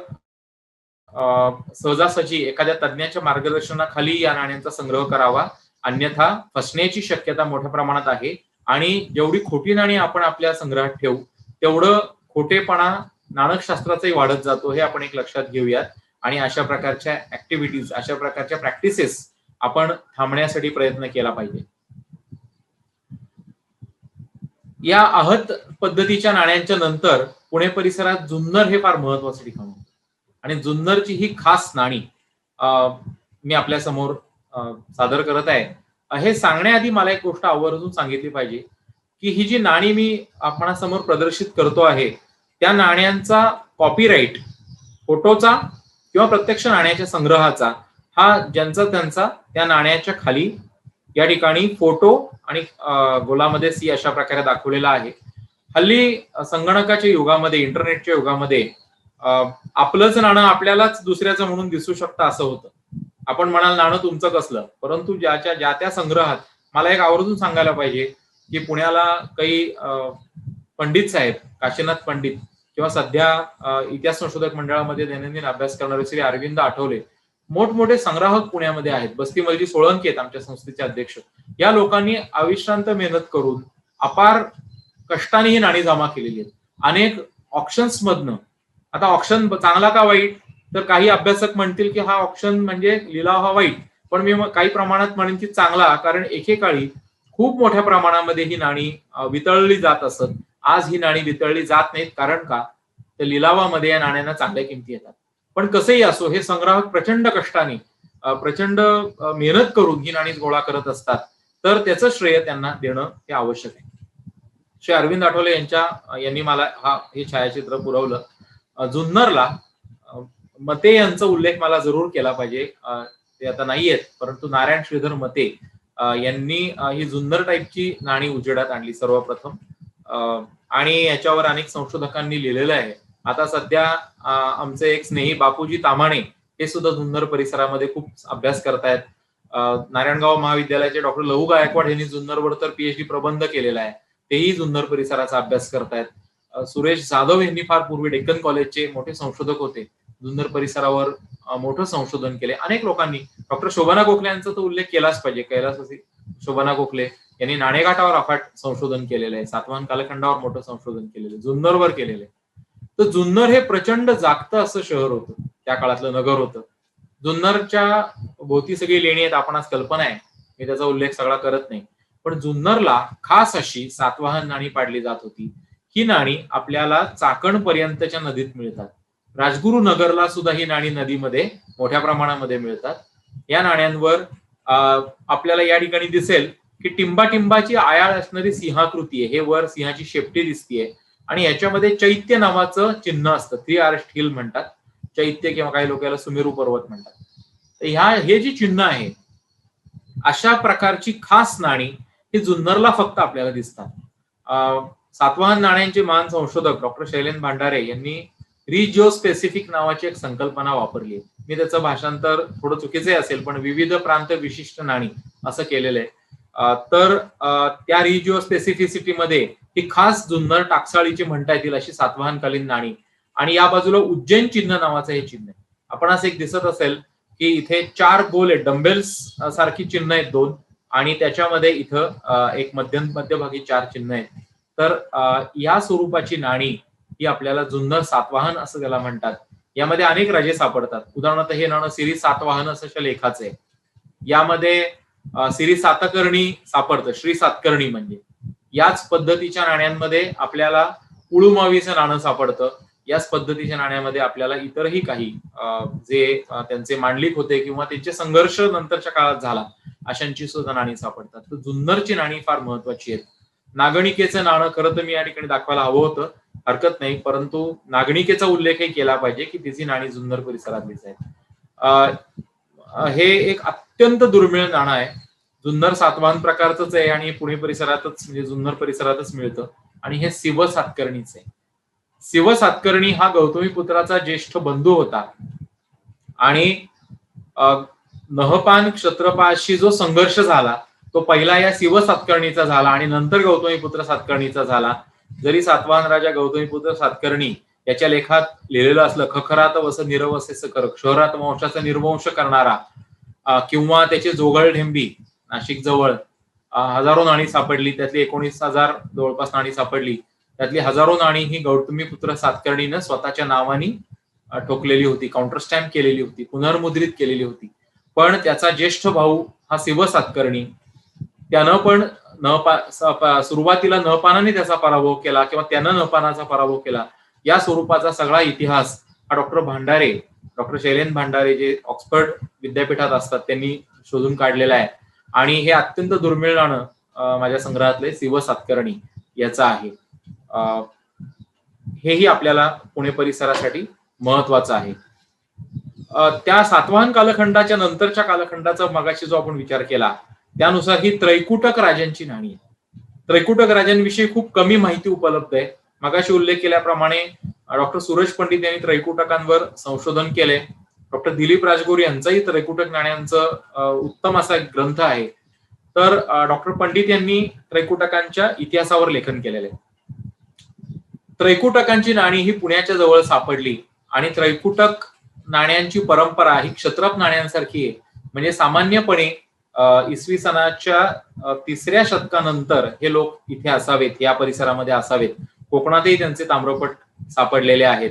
सहजासहजी एखाद्या तज्ञाच्या मार्गदर्शनाखाली या नाण्यांचा संग्रह करावा, अन्यथा फसण्याची शक्यता मोठ्या प्रमाणात आहे. आणि जेवढी खोटी नाणी आपण आपल्या संग्रहात ठेवू तेवढं खोटेपणा नाणकशास्त्राचाही वाढत जातो, हे आपण एक लक्षात घेऊयात. आणि अशा प्रकारच्या ऍक्टिव्हिटीज, अशा प्रकारच्या प्रॅक्टिसेस आपण थांबण्यासाठी प्रयत्न केला पाहिजे. या आहत पद्धतीच्या नाण्यांच्या नंतर पुणे परिसरात जुन्नर हे फार महत्वाचं ठिकाण होतं. आणि जुन्नरची ही खास नाणी मी आपल्या समोर सादर करत आहे. हे सांगण्याआधी मला एक गोष्ट आवर्जून सांगितली पाहिजे की ही जी नाणी मी आपणासमोर प्रदर्शित करतो आहे त्या नाण्यांचा कॉपीराईट, फोटोचा किंवा प्रत्यक्ष नाण्याच्या संग्रहाचा, हा ज्यांचा त्यांचा त्या नाण्याच्या खाली या ठिकाणी फोटो आणि गोलामध्ये सी अशा प्रकारे दाखवलेला आहे. हल्ली संगणकाच्या युगामध्ये, इंटरनेटच्या युगामध्ये आपलंच नाणं आपल्यालाच दुसऱ्याचं म्हणून दिसू शकतं असं होतं. आपण म्हणाल नाणं तुमचं कसलं, परंतु ज्या त्या संग्रहात मला एक आवर्जून सांगायला पाहिजे की पुण्याला काही पंडित साहेब, काशीनाथ पंडित, किंवा सध्या इतिहास संशोधक मंडळामध्ये दैनंदिन अभ्यास करणारे श्री अरविंद आठवले, मोठमोठे संग्राहक पुण्यामध्ये आहेत. बस्तीमलजी सोळंकी आहेत आमच्या संस्थेचे अध्यक्ष. या लोकांनी अविश्रांत मेहनत करून अपार कष्टाने ही नाणी जमा केलेली आहेत. अनेक ऑप्शन्स मधनं, आता ऑप्शन चांगला का वाईट, तर काही अभ्यासक म्हणतील की हा ऑप्शन म्हणजे लिलाव हा वाईट, पण मी काही प्रमाणात म्हणेन की चांगला, कारण एकेकाळी खूप मोठ्या प्रमाणामध्ये ही नाणी वितळली जात असत. आज ही नाणी वितळली जात नाहीत, कारण का, तर लिलावामध्ये या नाण्यांना चांगल्या किमती येतात. पण कसंही असो, हे संग्राहक प्रचंड कष्टाने, प्रचंड मेहनत करून ही नाणी गोळा करत असतात, तर त्याचं श्रेय त्यांना देणं हे आवश्यक आहे. श्री अरविंद आठवले यांनी मला हे छायाचित्र पुरवलं. जुन्नरला मते यांचा उल्लेख मला जरूर केला पाहिजे. ते आता नाही आहेत, परंतु नारायण श्रीधर मते यांनी ही जुन्नर टाईपची नाणी उजेडात आणली सर्वप्रथम. आणि याच्यावर अनेक संशोधकांनी लिहिलेलं आहे. आता सध्या आमचे एक स्नेही बापूजी तामाणे हे सुद्धा जुन्नर परिसरामध्ये खूप अभ्यास करतायत. नारायणगाव महाविद्यालयाचे डॉक्टर लहू गायकवाड यांनी जुन्नरवर तर पीएचडी प्रबंध केलेला आहे, तेही जुन्नर परिसराचा अभ्यास करतायत. सुरेश जाधव यांनी फार पूर्वी डेक्कन कॉलेजचे मोठे संशोधक होते, जुन्नर परिसरावर मोठं संशोधन केले. अनेक लोकांनी, डॉक्टर शोभना गोखले यांचा तर उल्लेख केलाच पाहिजे. कैलासवासी शोभना गोखले यांनी नाणेघाटावर अफाट संशोधन केलेलं आहे, सातवाहन कालखंडावर मोठं संशोधन केलेलं आहे, जुन्नरवर केलेलं आहे. तर जुन्नर हे प्रचंड जागतं असं शहर होतं, त्या काळातलं नगर होतं. जुन्नरच्या भोवती सगळी लेणी आहेत, आपण आज कल्पना आहे, मी त्याचा उल्लेख सगळा करत नाही. पण जुन्नरला खास अशी सातवाहन नाणी पाडली जात होती. ही नाणी आपल्याला चाकण पर्यंतच्या नदीत मिळतात. राजगुरू नगरला सुद्धा ही नाणी नदीमध्ये मोठ्या प्रमाणामध्ये मिळतात. या नाण्यांवर आपल्याला या ठिकाणी दिसेल की टिंबाची आयाळ असणारी सिंहाकृती आहे. हे वर सिंहाची शेपटी दिसतीये आणि याच्यामध्ये चैत्य नावाचं चिन्ह असतं. 3 आर्च्ड हिल म्हणतात चैत्य, किंवा काही लोक याला सुमेरू पर्वत म्हणतात. तर हे जे चिन्ह आहे, अशा प्रकारची खास नाणी ही जुन्नरला फक्त आपल्याला दिसतात. सातवाहन नाण्यांचे महान संशोधक डॉक्टर शैलेंद्र भांडारे यांनी रिजिओ स्पेसिफिक नावाची एक संकल्पना वापरली आहे. मी त्याचं भाषांतर थोडं चुकीचे असेल, पण विविध प्रांत विशिष्ट नाणी असं केलेलं आहे. तर त्या रिजिओ स्पेसिफिसिटीमध्ये ही खास जुन्नर टाकसाळीची म्हणता येतील अशी सातवाहनकालीन नाणी, आणि या बाजूला उज्जैन चिन्ह नावाचं हे चिन्ह आहे. आपणास एक दिसत असेल की इथे 4 गोल आहेत, डंबेल्स सारखी चिन्ह आहेत 2, आणि त्याच्यामध्ये इथं एक मध्यभागी 4 चिन्ह आहेत. तर या स्वरूपाची नाणी ही आपल्याला जुन्नर सातवाहन असं त्याला म्हणतात. यामध्ये अनेक राजे सापडतात. उदाहरणार्थ हे नाणं सिरी सातवाहन असं लेखाचं आहे. यामध्ये सिरी सातकर्णी सापडतं, श्री सातकर्णी म्हणजे. याच पद्धतीच्या नाण्यांमध्ये आपल्याला उळूमावीचं नाणं सापडतं. याच पद्धतीच्या नाण्यामध्ये आपल्याला इतरही काही जे त्यांचे मांडलिक होते किंवा त्यांचे संघर्ष नंतरच्या काळात झाला अशांची सुद्धा नाणी सापडतात. तर जुन्नरची नाणी फार महत्वाची आहेत. नागणिकेचं नाणं खरं तर मी या ठिकाणी दाखवायला हवं होतं, हरकत नाही, परंतु नागणिकेचा उल्लेखही केला पाहिजे की तिची नाणी जुन्नर परिसरातलीच आहेत. हे एक अत्यंत दुर्मिळ नाणं आहे. जुन्नर सातवाहन प्रकारचंच आहे आणि पुणे परिसरातच म्हणजे जुन्नर परिसरातच मिळतं, आणि हे शिव सातकर्णीच आहे. शिव सातकर्णी हा गौतमीपुत्राचा ज्येष्ठ बंधू होता, आणि नहपान क्षत्रपाशी जो संघर्ष झाला तो पहिला या शिव सातकर्णीचा झाला आणि नंतर गौतमीपुत्र सातकर्णीचा झाला. जरी सातवाहन राजा गौतमीपुत्र सातकर्णी याच्या लेखात लिहिलेलं असलं, खखरात वस निरवसेस कर, शहरात वंशाचा निर्वंश करणारा, किंवा त्याची जोगळ ढेंबी नाशिक जवळ हजारो नाणी सापडली, त्यातली 19,000 जवळपास नाणी सापडली. त्यातली हजारो नाणी ही गौतमीपुत्र सातकर्णीनं स्वतःच्या नावानी ठोकलेली होती, काउंटर स्टॅम्प केलेली होती, पुनर्मुद्रित केलेली होती. पण त्याचा ज्येष्ठ भाऊ हा शिव सातकर्णी, त्यानं पण सुरुवातीला नहपानाने त्याचा पराभव केला किंवा त्यानं नहपानाचा पराभव केला. या स्वरूपाचा सगळा इतिहास हा डॉक्टर शैलेंद्र भांडारे जे ऑक्सफर्ड विद्यापीठात असतात त्यांनी शोधून काढलेला आहे. आणि हे अत्यंत दुर्मिळ नाणं माझ्या संग्रहातले शिव सातकर्णी याचं आहे. हेही आपल्याला पुणे परिसरासाठी महत्वाचं आहे. त्या सातवाहन कालखंडाच्या नंतरच्या कालखंडाचा मगाशी जो आपण विचार केला त्यानुसार ही त्रैकुटक राजांची नाणी आहे. त्रैकुटक राजांविषयी खूप कमी माहिती उपलब्ध आहे. मगाशी उल्लेख केल्याप्रमाणे डॉक्टर सूरज पंडित यांनी त्रैकुटकांवर संशोधन केले. डॉक्टर दिलीप राजगुरू यांचाही त्रैकुटक नाण्यांचं उत्तम असा ग्रंथ आहे. तर डॉक्टर पंडित यांनी त्रैकुटकांच्या इतिहासावर लेखन केलेलं आहे. त्रैकुटकांची नाणी ही पुण्याच्या जवळ सापडली, आणि त्रैकुटक नाण्यांची परंपरा ही क्षत्रप नाण्यांसारखी आहे. म्हणजे सामान्यपणे इसवी सनाच्या 3ऱ्या शतकानंतर हे लोक इथे असावेत, या परिसरामध्ये असावेत. कोकणातही त्यांचे ताम्रपट सापडलेले आहेत.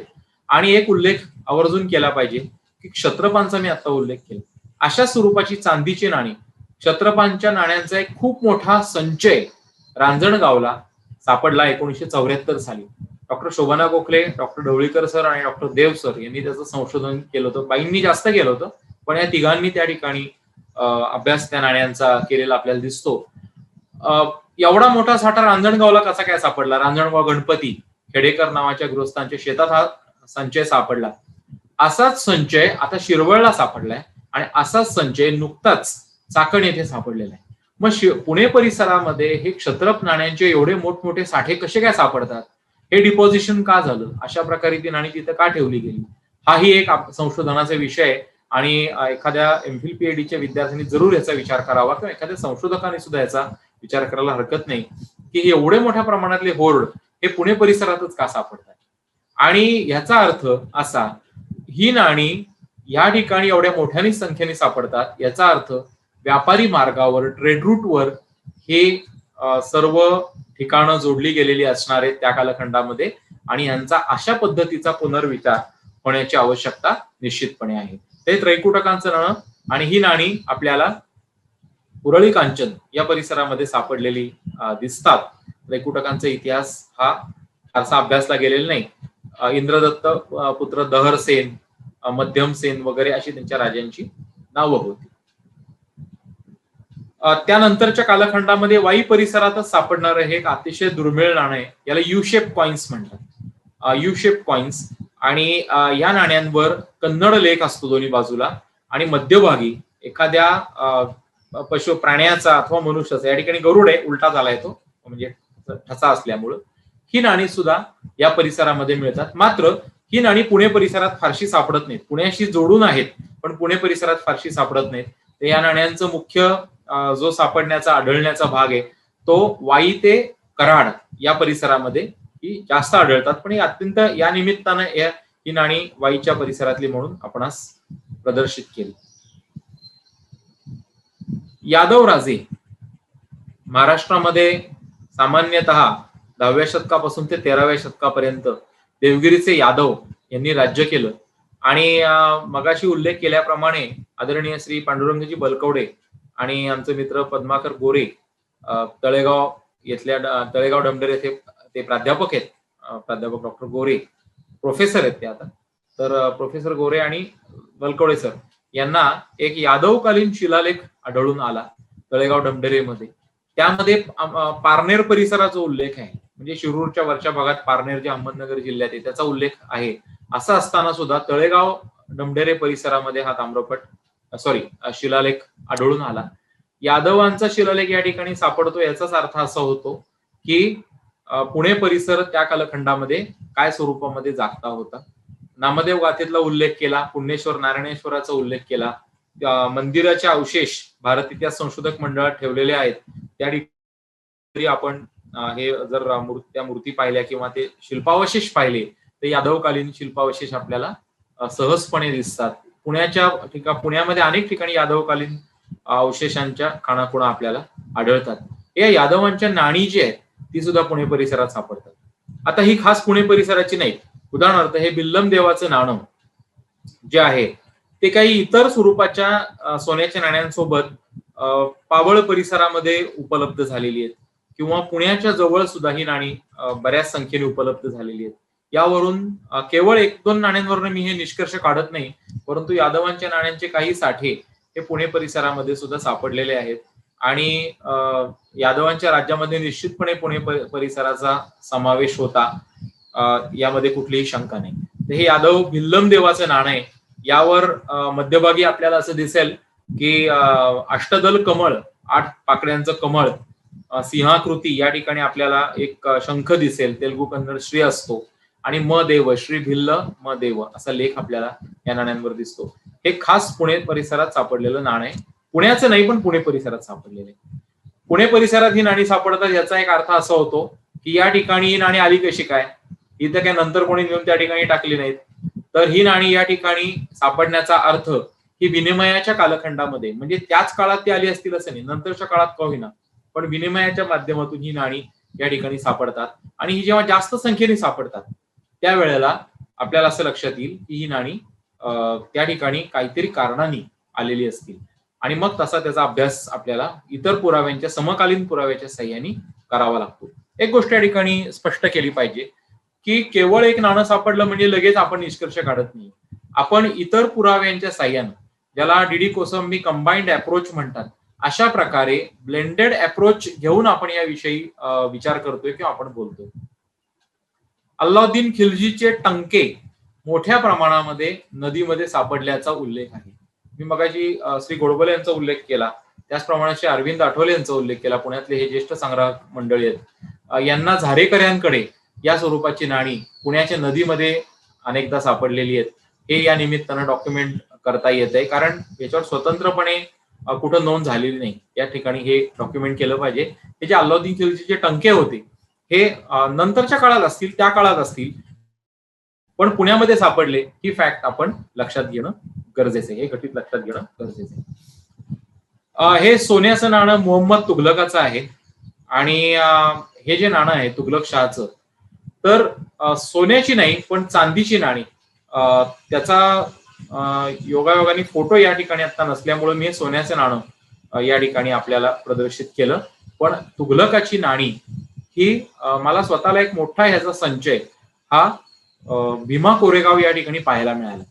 आणि एक उल्लेख आवर्जून केला पाहिजे की क्षत्रपांचा मी आता उल्लेख केला, अशा स्वरूपाची चांदीची नाणी, क्षत्रपांच्या नाण्यांचा एक खूप मोठा संचय रांजणगावला सापडला 1974 साली. Doctor Shobhana Gokhale, doctor Dhavalikar sir आणि डॉक्टर देव सर यांनी त्याचं संशोधन केलं होतं. बाईंनी जास्त केलं होतं, पण या तिघांनी त्या ठिकाणी अभ्यास त्या नाण्यांचा केलेला आपल्याला दिसतो. एवढा मोठा साठा रांजणगावला कसा काय सापडला? रांजणगाव गणपती खेडेकर नावाच्या गृहस्थांच्या शेतात हा संचय सापडला. असाच संचय आता शिरवळला सापडलाय, आणि असाच संचय नुकताच चाकण येथे सापडलेला आहे. मग पुणे परिसरामध्ये हे क्षत्रप नाण्यांचे एवढे मोठमोठे साठे कसे काय सापडतात? हे डिपॉझिशन का झालं? अशा प्रकारे ती नाणी तिथं का ठेवली गेली? हाही एक संशोधनाचा विषय आहे, आणि एखाद्या एमफिल पीएचडीच्या विद्यार्थ्यांनी जरूर याचा विचार करावा किंवा एखाद्या संशोधकांनी सुद्धा याचा विचार करायला हरकत नाही की एवढे मोठ्या प्रमाणातले होर्ड हे पुणे परिसरातच का सापडतात. आणि ह्याचा अर्थ असा, ही नाणी या ठिकाणी एवढ्या मोठ्याने संख्येने सापडतात याचा अर्थ व्यापारी मार्गावर, ट्रेड रूटवर हे सर्व ठिकाणं जोडली गेलेली असणार आहेत त्या कालखंडामध्ये, आणि यांचा अशा पद्धतीचा पुनर्विचार होण्याची आवश्यकता निश्चितपणे आहे. ते त्रैकुटकांचं नाणं आणि ही नाणी आपल्याला उरळी कांचन या परिसरामध्ये सापडलेली दिसतात. त्रैकुटकांचा इतिहास हा फारसा अभ्यासला गेलेला नाही. इंद्रदत्त पुत्र दहरसेन, मध्यमसेन वगैरे अशी त्यांच्या राजांची नावं होती. त्यानंतरच्या कालखंडामध्ये वाई परिसरातच सापडणारं हे एक अतिशय दुर्मिळ नाणं आहे. याला यू शेप कॉइन्स म्हणतात. U shape coins. आणि या नाण्यांवर कन्नड लेख असतो दोन्ही बाजूला, आणि मध्यभागी एखाद्या पशु प्राण्याचा अथवा मनुष्याचा, या ठिकाणी गरुड आहे, उलटा झालाय तो, म्हणजे ठसा असल्यामुळं ही नाणी सुद्धा या परिसरामध्ये मिळतात. मात्र ही नाणी पुणे परिसरात फारशी सापडत नाहीत. पुण्याशी जोडून आहेत पण पुणे परिसरात फारशी सापडत नाहीत. तर या नाण्यांचं मुख्य जो सापडण्याचा, आढळण्याचा भाग आहे तो वाई ते कराड या परिसरामध्ये ही जास्त आढळतात. पण ही अत्यंत या निमित्तानं ही नाणी वाईच्या परिसरातली म्हणून आपणास प्रदर्शित केली. यादव राजे महाराष्ट्रामध्ये सामान्यतः 10व्या शतकापासून ते 13व्या शतकापर्यंत देवगिरीचे यादव यांनी राज्य केलं. आणि मगाशी उल्लेख केल्याप्रमाणे आदरणीय श्री पांडुरंगजी बलकवडे आणि आमचे मित्र पद्माकर गोरे तळेगाव येथल्या तळेगाव डमडर येथे ते प्राध्यापक आहेत. प्राध्यापक डॉक्टर गोरे प्रोफेसर आहेत ते आता. तर प्रोफेसर गोरे आणि बलकवडे सर यांना एक यादवकालीन शिलालेख आढळून आला तळेगाव डमडरेमध्ये. त्यामध्ये पारनेर परिसराचा उल्लेख आहे, म्हणजे शिरूरच्या वरच्या भागात पारनेर जे अहमदनगर जिल्ह्यात आहे त्याचा उल्लेख आहे. असं असताना सुद्धा तळेगाव डमडेरे परिसरामध्ये हा शिलालेख आढळून आला. यादवांचा शिलालेख या ठिकाणी सापडतो याचाच अर्थ असा होतो की पुणे परिसर त्या कालखंडामध्ये काय स्वरूपामध्ये जागता होता. नामदेव गाथेतला उल्लेख केला, पुण्येश्वर नारायणेश्वराचा उल्लेख केला, मंदिराचे अवशेष भारत इतिहास संशोधक मंडळात ठेवलेले आहेत. त्या ठिकाणी आपण हे जर त्या मूर्ती पाहिल्या किंवा ते शिल्पावशेष पाहिले तर यादवकालीन शिल्पावशेष आपल्याला सहजपणे दिसतात. पुण्यामध्ये अनेक ठिकाणी यादवकालीन अवशेषांच्या खाणाखुणा आपल्याला आढळतात. या यादवांच्या नाणी जी आहेत ती सुद्धा पुणे परिसरात सापडतात. आता ही खास पुणे परिसराची नाहीत. उदाहरणार्थ हे बिल्लम देवाचं नाणं जे आहे ते काही इतर स्वरूपाच्या सोन्याच्या नाण्यांसोबत पावळ परिसरामध्ये उपलब्ध झालेली आहेत किंवा पुण्याच्या जवळ सुद्धा ही नाणी बऱ्याच संख्येने उपलब्ध झालेली आहेत. यावरून केवळ 1-2 नाण्यांवरून मी हे निष्कर्ष काढत नाही, परंतु यादवांच्या नाण्यांचे काही साठे हे पुणे परिसरामध्ये सुद्धा सापडलेले आहेत. आणि यादवांच्या राज्यामध्ये निश्चितपणे पुणे परिसराचा समावेश होता, यामध्ये कुठलीही शंका नाही. तर हे यादव भिल्लम देवाचं नाणं आहे. यावर मध्यभागी आपल्याला असं दिसेल की अष्टदल कमळ, 8 पाकड्यांचं कमळ, सिंहाकृती, या ठिकाणी आपल्याला एक शंख दिसेल, तेलुगू कन्नड श्री असतो, आणि म देव, श्री भिल्ल म देव असा लेख आपल्याला या नाण्यांवर दिसतो. हे खास पुणे परिसरात सापडलेलं नाणं आहे. पुण्याचं नाही पण पुणे परिसरात सापडलेलं आहे. पुणे परिसरात ही नाणी सापडतात याचा एक अर्थ असा होतो की या ठिकाणी ही नाणी आली कशी काय, इथं काय नंतर कोणी नेऊन त्या ठिकाणी टाकली नाहीत. तर ही नाणी या ठिकाणी सापडण्याचा अर्थ ही विनिमयाच्या कालखंडामध्ये, म्हणजे त्याच काळात ती आली असतील असं नाही, नंतरच्या काळात का होईना, पण विनिमयाच्या माध्यमातून ही नाणी या ठिकाणी सापडतात. आणि ही जेव्हा जास्त संख्येने सापडतात त्यावेळेला आपल्याला असं लक्षात येईल की ही नाणी त्या ठिकाणी काहीतरी कारणाने आलेली असतील, आणि मग तसा त्याचा अभ्यास आपल्याला इतर पुराव्यांच्या, समकालीन पुराव्याच्या साह्याने करावा लागतो. एक गोष्ट या ठिकाणी स्पष्ट केली पाहिजे की केवळ एक नाणं सापडलं म्हणजे लगेच आपण निष्कर्ष काढत नाही. आपण इतर पुराव्यांच्या साह्यानं, ज्याला डीडी कोसंबी कंबाईंड अप्रोच म्हणतात, अशा प्रकारे ब्लेंडेड अप्रोच घेऊन आपण याविषयी विचार करतोय किंवा आपण बोलतोय. अल्लाउद्दीन खिल्जीचे टंके मोठ्या प्रमाणामध्ये नदीमध्ये सापडल्याचा उल्लेख आहे. मी मगाशी श्री गोडबोले यांचा उल्लेख केला, त्याचप्रमाणे श्री अरविंद आठवले यांचा उल्लेख केला. पुण्यातले हे ज्येष्ठ संग्राहक मंडळी आहेत. यांना झारेकऱ्यांकडे या स्वरूपाची नाणी पुण्याच्या नदीमध्ये अनेकदा सापडलेली आहेत. हे या निमित्तानं डॉक्युमेंट करता येत आहे, कारण याच्यावर स्वतंत्रपणे कुठं नोंद झालेली नाही. या ठिकाणी हे डॉक्युमेंट केलं पाहिजे. हे जे अल्लाउद्दीन खिलजीचे जे टंके होते हे नंतरच्या काळात असतील, त्या काळात असतील, पण पुण्यामध्ये सापडले ही फॅक्ट आपण लक्षात घेणं गरजेचं आहे. हे घटित लक्षात घेणं गरजेचं आहे. हे सोन्याचं नाणं मोहम्मद तुघलकाचं आहे आणि हे जे नाणं आहे तुघलक शहाचं, तर सोन्याची नाही पण चांदीची नाणी, त्याचा योगायोगाने फोटो या ठिकाणी आता नसल्यामुळे मी सोन्याचं नाणं या ठिकाणी आपल्याला प्रदर्शित केलं. पण तुघलकाची नाणी ही मला स्वतःला एक मोठा ह्याचा संचय हा भीमा कोरेगाव या ठिकाणी पाहायला मिळाला.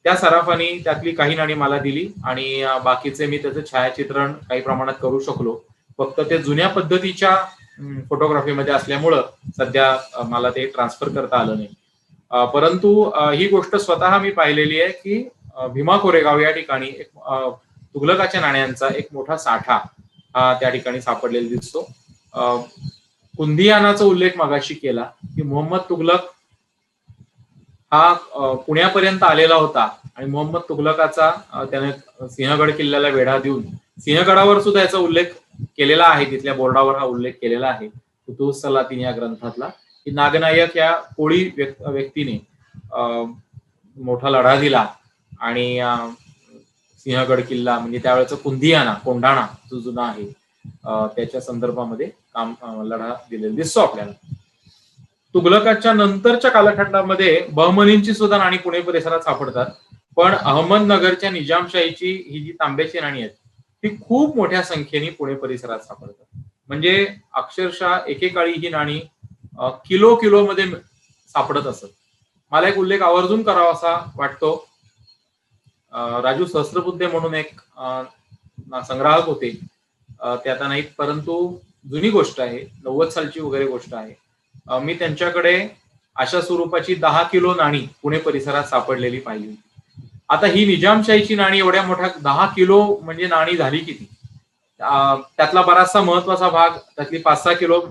त्या सराफाने त्यातली काही नाणी मला दिली आणि बाकीचे मी त्याचं छायाचित्रण काही प्रमाणात करू शकलो. फक्त ते जुन्या पद्धतीच्या फोटोग्राफीमध्ये असल्यामुळं सध्या मला ते ट्रान्सफर करता आलं नाही. परंतु ही गोष्ट स्वतः मी पाहिलेली आहे की भीमा कोरेगाव या ठिकाणी एक तुघलकाच्या नाण्यांचा एक मोठा साठा त्या ठिकाणी सापडलेला दिसतो. कुंदियानाचा उल्लेख मगाशी केला की मोहम्मद तुघलक हा पुण्यापर्यंत आलेला होता आणि मोहम्मद तुघलकाचा त्याने सिंहगड किल्ल्याला वेढा देऊन सिंहगडावर सुद्धा याचा उल्लेख केलेला आहे. तिथल्या बोर्डावर हा उल्लेख केलेला आहे फुतुहुस सलातिन या ग्रंथातला, की नागनायक या कोळी व्यक्तीने मोठा लढा दिला आणि सिंहगड किल्ला म्हणजे त्यावेळेचा कुंदियाना कोंढाणा जो जुना आहे त्याच्या संदर्भामध्ये लढा दिलेला दिसतो आपल्याला. तुघलकाच्या नंतरच्या कालखंडामध्ये बहमनींची सुद्धा नाणी पुणे परिसरात सापडतात, पण अहमदनगरच्या निजामशाहीची ही जी तांब्याची नाणी आहेत ती खूप मोठ्या संख्येने पुणे परिसरात सापडतात. म्हणजे अक्षरशः एकेकाळी ही नाणी किलो मध्ये सापडत असत. मला एक उल्लेख आवर्जून करावासा वाटतो. राजू सहस्त्रबुद्धे म्हणून एक संग्राहक होते, ते आता नाहीत, परंतु जुनी गोष्ट आहे, 90 सालची वगैरे गोष्ट आहे. मी त्यांच्याकडे अशा स्वरूपाची 10 किलो नाणी पुणे परिसरात सापडलेली पाहिली. आता ही निजामशाहीची नाणी एवढ्या मोठ्या 10 किलो म्हणजे नाणी झाली किती? त्यातला बराचसा महत्वाचा भाग, त्यातली 5-6 किलो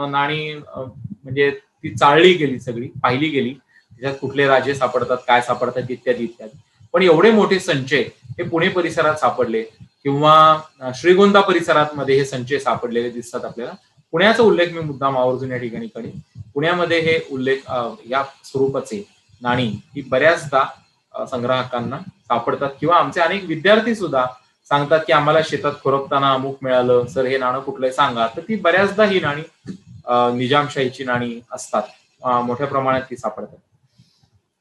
नाणी म्हणजे ती चाळली गेली, सगळी पाहिली गेली, त्याच्यात कुठले राजे सापडतात, काय सापडतात इत्यादी इत्यादी. पण एवढे मोठे संचय हे पुणे परिसरात सापडले किंवा श्रीगोंदा परिसरात मध्ये हे संचय सापडलेले दिसतात आपल्याला. पुण्याचा उल्लेख मी मुद्दाम आवर्जून या ठिकाणी करेन. पुण्यामध्ये हे उल्लेख या स्वरूपाचे नाणी ही बऱ्याचदा संग्राहकांना सापडतात किंवा आमचे अनेक विद्यार्थी सुद्धा सांगतात की आम्हाला शेतात खुरपताना अमुक मिळालं, सर हे नाणं कुठलंय सांगा. तर ती बऱ्याचदा ही नाणी निजामशाहीची नाणी असतात, मोठ्या प्रमाणात ती सापडतात.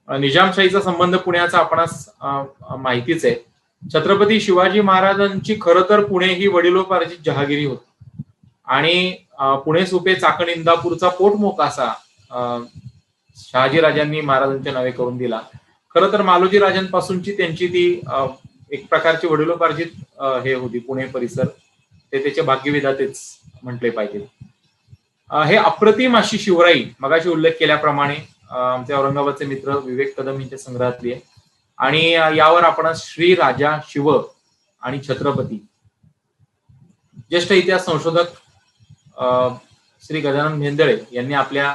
निजामशाहीचा संबंध पुण्याचा आपणास माहितीच आहे. छत्रपती शिवाजी महाराजांची खरं तर पुणे ही वडिलोपार्जित जहागिरी होती आणि पुणे सुपे चाकण इंदापूरचा पोटमोकासा शहाजी राजांनी महाराजांच्या नावे करून दिला. खरं तर मालोजी राजांपासूनची त्यांची ती एक प्रकारची वडिलोपार्जित हे होती पुणे परिसर, ते त्याचे भाग्यविधातेच म्हटले पाहिजे. हे अप्रतिम अशी शिवराई मगाशी उल्लेख केल्याप्रमाणे आमचे औरंगाबादचे मित्र विवेक कदम यांच्या संग्रहातली आहे आणि यावर आपण श्री राजा शिव आणि छत्रपती, ज्येष्ठ इतिहास संशोधक श्री गजानन भेंदळे यांनी आपल्या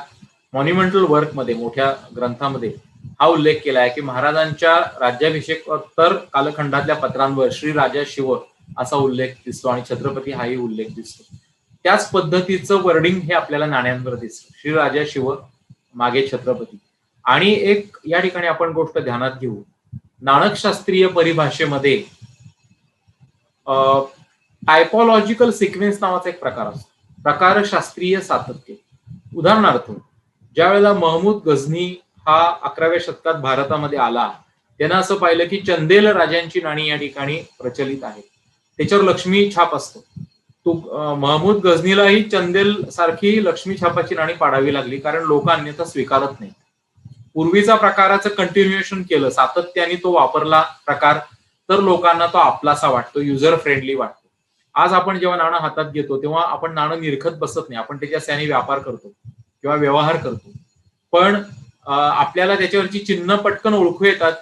मॉन्युमेंटल वर्क मध्ये, मोठ्या ग्रंथामध्ये हा उल्लेख केला आहे की महाराजांच्या राज्याभिषेकोत्तर कालखंडातल्या पत्रांवर श्री राजा शिव असा उल्लेख दिसतो आणि छत्रपती हाही उल्लेख दिसतो. त्याच पद्धतीचं वर्डिंग हे आपल्याला नाण्यांवर दिसतं, श्री राजा शिव मागे छत्रपती. आणि एक या ठिकाणी आपण गोष्ट ध्यानात घेऊ, नाणकशास्त्रीय परिभाषेमध्ये टायपॉलॉजिकल सिक्वेन्स नावाचा एक प्रकार असतो, प्रकारशास्त्रीय सातत्य. उदाहरणार्थ, ज्या वेळेला महमूद गझनी हा 11व्या शतकात भारतामध्ये आला, त्यानं असं पाहिलं की चंदेल राजांची नाणी या ठिकाणी प्रचलित आहेत, त्याच्यावर लक्ष्मी छाप असतो. महमूद गझनीलाही चंदेल सारखी लक्ष्मी छापाची नाणी पाडावी लागली, कारण लोक अन्यथा स्वीकारत नाही. पूर्वीचा प्रकाराचं कंटिन्युएशन केलं, सातत्याने तो वापरला प्रकार, तर लोकांना तो आपलासा वाटतो, युजर फ्रेंडली वाटतो. आज आपण जेव्हा नाणं हातात घेतो तेव्हा आपण नाणं निरखत बसत नाही, आपण त्याच्या सहाय्याने व्यापार करतो किंवा व्यवहार करतो. पण आपल्याला त्याच्यावरची चिन्ह पटकन ओळखू येतात,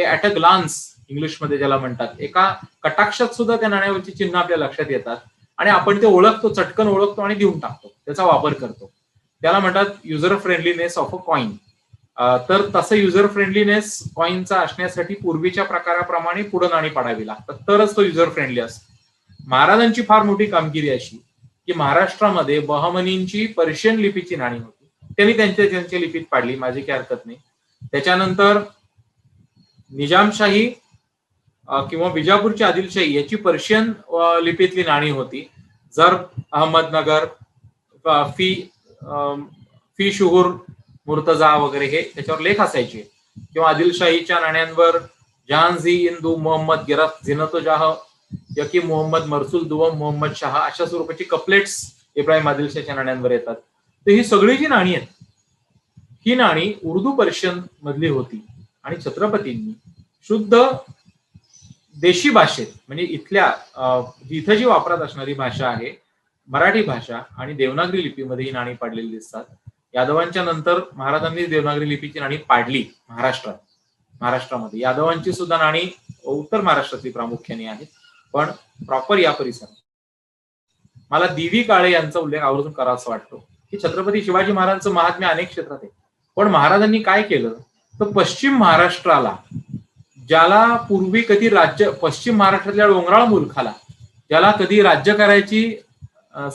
ऍट अ ग्लान्स इंग्लिशमध्ये ज्याला म्हणतात, एका कटाक्षात सुद्धा त्या नाण्यावरची चिन्ह आपल्या लक्षात येतात आणि आपण ते ओळखतो, चटकन ओळखतो आणि देऊन टाकतो, त्याचा वापर करतो. त्याला म्हणतात user friendliness of a coin. तर तसं युजर फ्रेंडलीनेस कॉईनचा असण्यासाठी पूर्वीच्या प्रकाराप्रमाणे पुढे नाणी पाडावी लागतात, तरच तो युजर फ्रेंडली असतो. महाराजांची फार मोठी कामगिरी अशी की महाराष्ट्रामध्ये बहमनींची पर्शियन लिपीची नाणी होती, त्यांनी त्यांच्या लिपीत पाडली, माझी काही हरकत नाही. त्याच्यानंतर निजामशाही किंवा विजापूरची आदिलशाही याची पर्शियन लिपीतली नाणी होती. जर्ब, अहमदनगर, फी शुहूर, मुर्तजा वगैरे हे त्याच्यावर लेख असायचे. किंवा आदिलशाहीच्या नाण्यांवर जहांझी इंदू मोहम्मद गिरफ्त झिनतो जाह यकी मोहम्मद मरसूल दुवम मोहम्मद शाह अशा स्वरूपाची कपलेट्स इब्राहिम आदिलशाहीच्या नाण्यांवर येतात. तर ही सगळी जी नाणी आहेत ही नाणी उर्दू पर्शियन मधली होती आणि छत्रपतींनी शुद्ध देशी भाषेत म्हणजे इथल्या इथं जी वापरात असणारी भाषा आहे मराठी भाषा आणि देवनागरी लिपीमध्ये ही नाणी पाडलेली दिसतात. यादवांच्या नंतर महाराजांनी देवनागरी लिपीची नाणी पाडली महाराष्ट्रामध्ये. यादवांची सुद्धा नाणी उत्तर महाराष्ट्रातली प्रामुख्याने आहेत, पण प्रॉपर या परिसरात मला दिवी काळे यांचा उल्लेख आवर्जून करावासा वाटतो की छत्रपती शिवाजी महाराजांचं महात्म्य अनेक क्षेत्रात आहे, पण महाराजांनी काय केलं तर पश्चिम महाराष्ट्राला, ज्याला पूर्वी कधी राज्य, पश्चिम महाराष्ट्रातल्या डोंगराळ मुलखाला ज्याला कधी राज्य करायची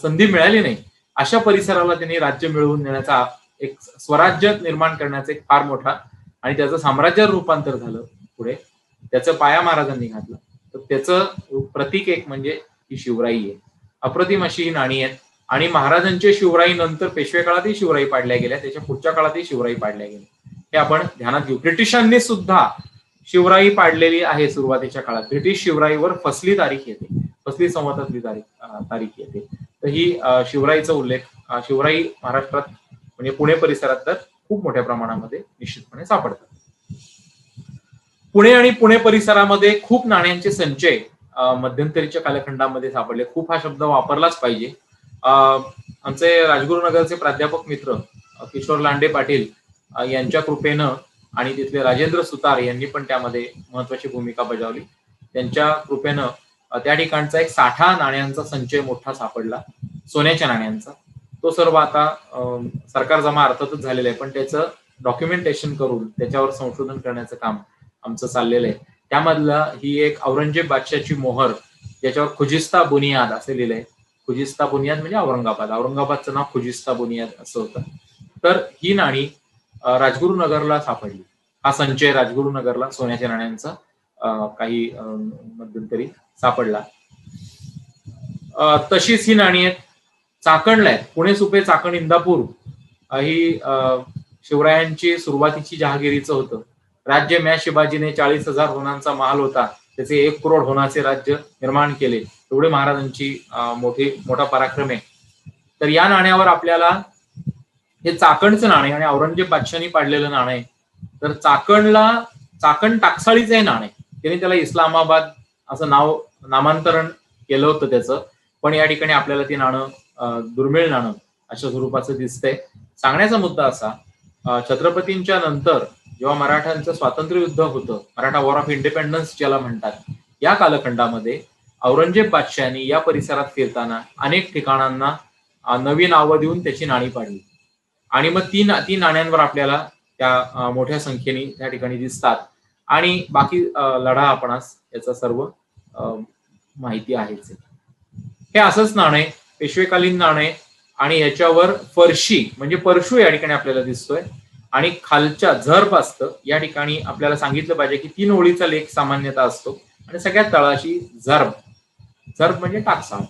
संधी मिळाली नाही, अशा परिसराला त्यांनी राज्य मिळवून देण्याचा, एक स्वराज्य निर्माण करण्याचा एक फार मोठा, आणि त्याचं साम्राज्यात रूपांतर झालं पुढे, त्याचं पाया महाराजांनी घातला. तर त्याचं प्रतीक एक म्हणजे ही शिवराई आहे. अप्रतिम अशी ही नाणी आहेत. आणि महाराजांच्या शिवराई नंतर पेशवे काळातही शिवराई पाडल्या गेल्या, त्याच्या पुढच्या काळातही शिवराई पाडल्या गेल्या, हे आपण ध्यानात घेऊ. ब्रिटिशांनी सुद्धा शिवराई पाडलेली आहे सुरुवातीच्या काळात. ब्रिटिश शिवराईवर फसली तारीख येते, फसली संवतातली तारीख येते. तर ही शिवराईचा उल्लेख, शिवराई महाराष्ट्रात म्हणजे पुणे परिसरात तर खूप मोठ्या प्रमाणामध्ये निश्चितपणे सापडतात. पुणे आणि पुणे परिसरामध्ये खूप नाण्यांचे संचय मध्यंतरीच्या कालखंडामध्ये सापडले. खूप हा शब्द वापरलाच पाहिजे. आमचे राजगुरुनगरचे प्राध्यापक मित्र किशोर लांडे पाटील यांच्या कृपेनं आणि तिथले राजेंद्र सुतार यांनी पण त्यामध्ये महत्वाची भूमिका बजावली. त्यांच्या कृपेनं त्या ठिकाणचा एक साठा नाण्यांचा संचय मोठा सापडला, सोन्याच्या नाण्यांचा. तो सर्व आता सरकार जमा अर्थातच झालेला आहे, पण त्याचं डॉक्युमेंटेशन करून त्याच्यावर संशोधन करण्याचं काम आमचं चाललेलं आहे. त्यामधला ही एक औरंगजेब बादशाहची मोहर, ज्याच्यावर खुजिस्ता बुनियाद असे लिहिलंय. खुजिस्ता बुनियाद म्हणजे औरंगाबाद, औरंगाबादचं नाव खुजिस्ता बुनियाद असं होतं. तर ही नाणी राजगुरुनगरला सापडली. हा संचय राजगुरुनगरला सोन्याच्या नाण्यांचा काही मध्यंतरी सापडला. तशीच ही नाणी आहेत चाकणला आहेत. पुणे, सुपे, चाकण, इंदापूर ही शिवरायांची सुरुवातीची जहागिरीचं होतं राज्य. म्या शिवाजीने 40,000 होणांचा महाल होता, त्याचे 1 करोड होणाचे राज्य निर्माण केले. एवढे महाराजांची मोठा पराक्रम आहे. तर या नाण्यावर आपल्याला हे चाकणचं नाणे आणि औरंगजेब बादशाहांनी पाडलेलं नाणं आहे. तर चाकण टाकसाळीचं हे नाणे, त्यांनी त्याला इस्लामाबाद असं नामांतरण केलं होतं त्याचं, पण या ठिकाणी आपल्याला ते नाणं दुर्मिळ नाणं अशा स्वरूपाचं दिसतंय. सांगण्याचा मुद्दा असा, छत्रपतींच्या नंतर जेव्हा मराठ्यांचं स्वातंत्र्य युद्ध होतं, मराठा वॉर ऑफ इंडिपेंडन्स ज्याला म्हणतात, या कालखंडामध्ये औरंगजेब बादशाहांनी या परिसरात फिरताना अनेक ठिकाणांना नवी नावं देऊन त्याची नाणी पाडली. आणि मग ती नाण्यांवर आपल्याला त्या मोठ्या संख्येने त्या ठिकाणी दिसतात. आणि बाकी लढा आपणास याचा सर्व माहिती आहेच. हे असंच नाणे, पेशवेकालीन नाणे, आणि याच्यावर फरशी म्हणजे परशू या ठिकाणी आपल्याला दिसतोय. आणि खालच्या झर्प असतं. या ठिकाणी आपल्याला सांगितलं पाहिजे की 3 ओळीचा लेख सामान्यतः असतो आणि सगळ्यात तळाशी झर्प म्हणजे टाकसाळ.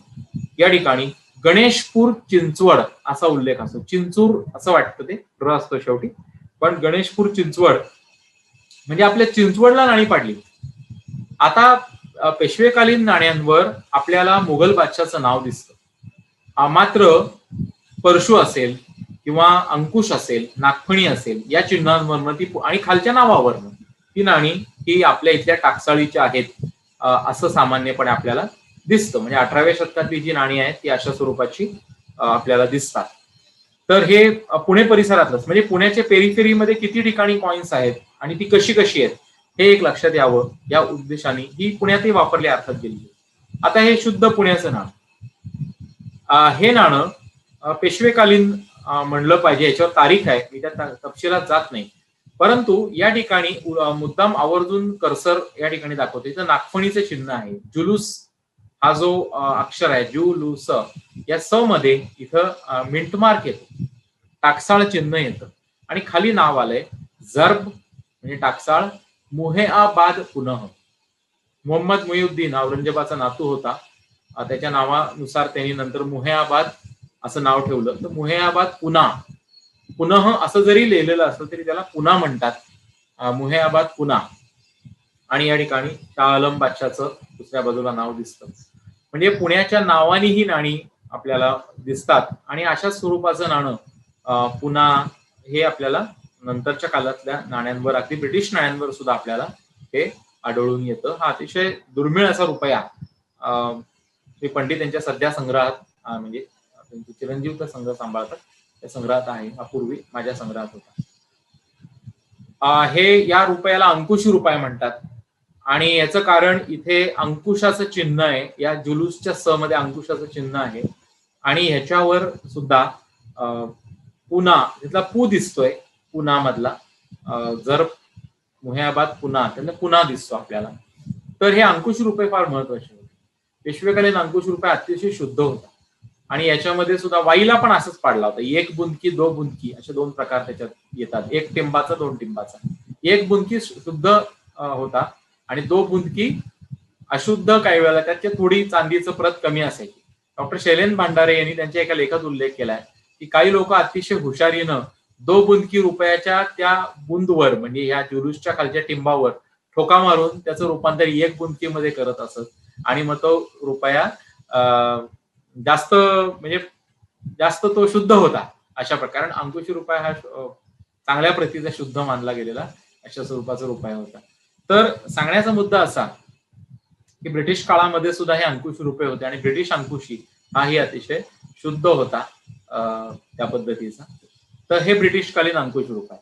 या ठिकाणी गणेशपूर चिंचवड असा उल्लेख असतो. चिंचूर असं वाटतं, ते र असतो शेवटी, पण गणेशपूर चिंचवड म्हणजे आपल्या चिंचवडला नाणी पाडली. आता पेशवेकालीन नाण्यांवर आपल्याला मुघल बादशाचं नाव दिसतं, मात्र परशू असेल किंवा अंकुश असेल, नागफणी असेल, या चिन्हांवरनं ती आणि खालच्या नावावरनं ती नाणी ही आपल्या इथल्या टाकसाळीच्या आहेत असं सामान्यपणे आपल्याला दिसतं. म्हणजे 18व्या शतकातली जी नाणी आहेत ती अशा स्वरूपाची आपल्याला दिसतात. तर हे पुणे परिसरातलंच, म्हणजे पुण्याच्या पेरिफेरीमध्ये किती ठिकाणी कॉइन्स आहेत आणि ती कशी आहेत हे एक लक्षात यावं या उद्देशाने ही पुण्यातही वापरली अर्थात गेली. आता हे शुद्ध पुण्याचं नाणं, हे नाणं पेशवेकालीन म्हणलं पाहिजे. याच्यावर तारीख आहे, मी त्या तपशिलात जात नाही. परंतु या ठिकाणी मुद्दाम आवर्जून कर्सर या ठिकाणी दाखवते, तर नागफणीचं चिन्ह आहे. जुलूस हा जो अक्षर आहे, जुलूस, या स मध्ये इथं मिंट मार्क येतो, टाकसाळ चिन्ह येतं आणि खाली नाव आलंय जर्ब म्हणजे टाकसाळ, मुहेआबाद पुनः. मोहम्मद मुहिउद्दीन औरंगजेबाचा नातू होता, त्याच्या नावानुसार त्यांनी नंतर मुहेआबाद असं नाव ठेवलं. तर मुहेआबाद पुना, पुनः असं जरी लिहिलेलं असलं तरी त्याला पुना म्हणतात, मुहेआबाद पुना. आणि या ठिकाणी शाह आलम बादशाचं दुसऱ्या बाजूला नाव दिसतं. म्हणजे पुण्याच्या नावाने ही नाणी आपल्याला दिसतात आणि अशा स्वरूपाचं नाणं पुना हे आपल्याला नंतरच्या काळातल्या नाण्यांवर, अगदी ब्रिटिश नाण्यांवर सुद्धा आपल्याला हे आढळून येतं. हा अतिशय दुर्मिळ असा रुपया श्री पंडित यांच्या सध्या संग्रहात, म्हणजे त्यांचे चिरंजीव तर संग्रह सांभाळतात, त्या संग्रहात आहे. हा पूर्वी माझ्या संग्रहात होता. हे या रुपयाला अंकुशी रुपया म्हणतात आणि याचं कारण इथे अंकुशाचं चिन्ह आहे. या जुलूसच्या स मध्ये अंकुशाचं चिन्ह आहे आणि ह्याच्यावर सुद्धा पुना, तिथला पू दिसतोय, पुना मधला जर मुहेआबाद पुना, त्यांना पुना दिसतो आपल्याला. तर हे अंकुश रुपये फार महत्वाचे होते. पेशवेकालीन अंकुश रुपये अतिशय शुद्ध होता आणि याच्यामध्ये सुद्धा वाईला पण असंच पाडला होता. एक बुंदकी, दो बुंदकी असे दोन प्रकार त्याच्यात येतात. एक टिंबाचा, दोन टिंबाचा. एक बुंदकी शुद्ध होता आणि दो बुंदकी अशुद्ध, काही वेळेला त्याच्या थोडी चांदीचं प्रत कमी असायची. डॉक्टर शैलेंद्र भांडारे यांनी त्यांच्या एका लेखात उल्लेख केलाय की काही लोक अतिशय हुशारीनं दो बुंदकी रुपयाच्या त्या बुंदवर, म्हणजे या जुलूसच्या खालच्या टिंबावर ठोका मारून त्याचं रूपांतर एक बुंदकी मध्ये करत असत आणि मग तो रुपया जास्त, म्हणजे जास्त तो शुद्ध होता. अशा प्रकारे अंकुशी रुपया हा चांगल्या प्रतीचा शुद्ध मानला गेलेला अशा स्वरूपाचा रुपया होता. तर सांगण्याचा मुद्दा असा की ब्रिटिश काळामध्ये सुद्धा हे अंकुशी रुपये होते आणि ब्रिटिश अंकुशी हाही अतिशय शुद्ध होता त्या पद्धतीचा. तर हे ब्रिटिशकालीन अंकुश रुपये.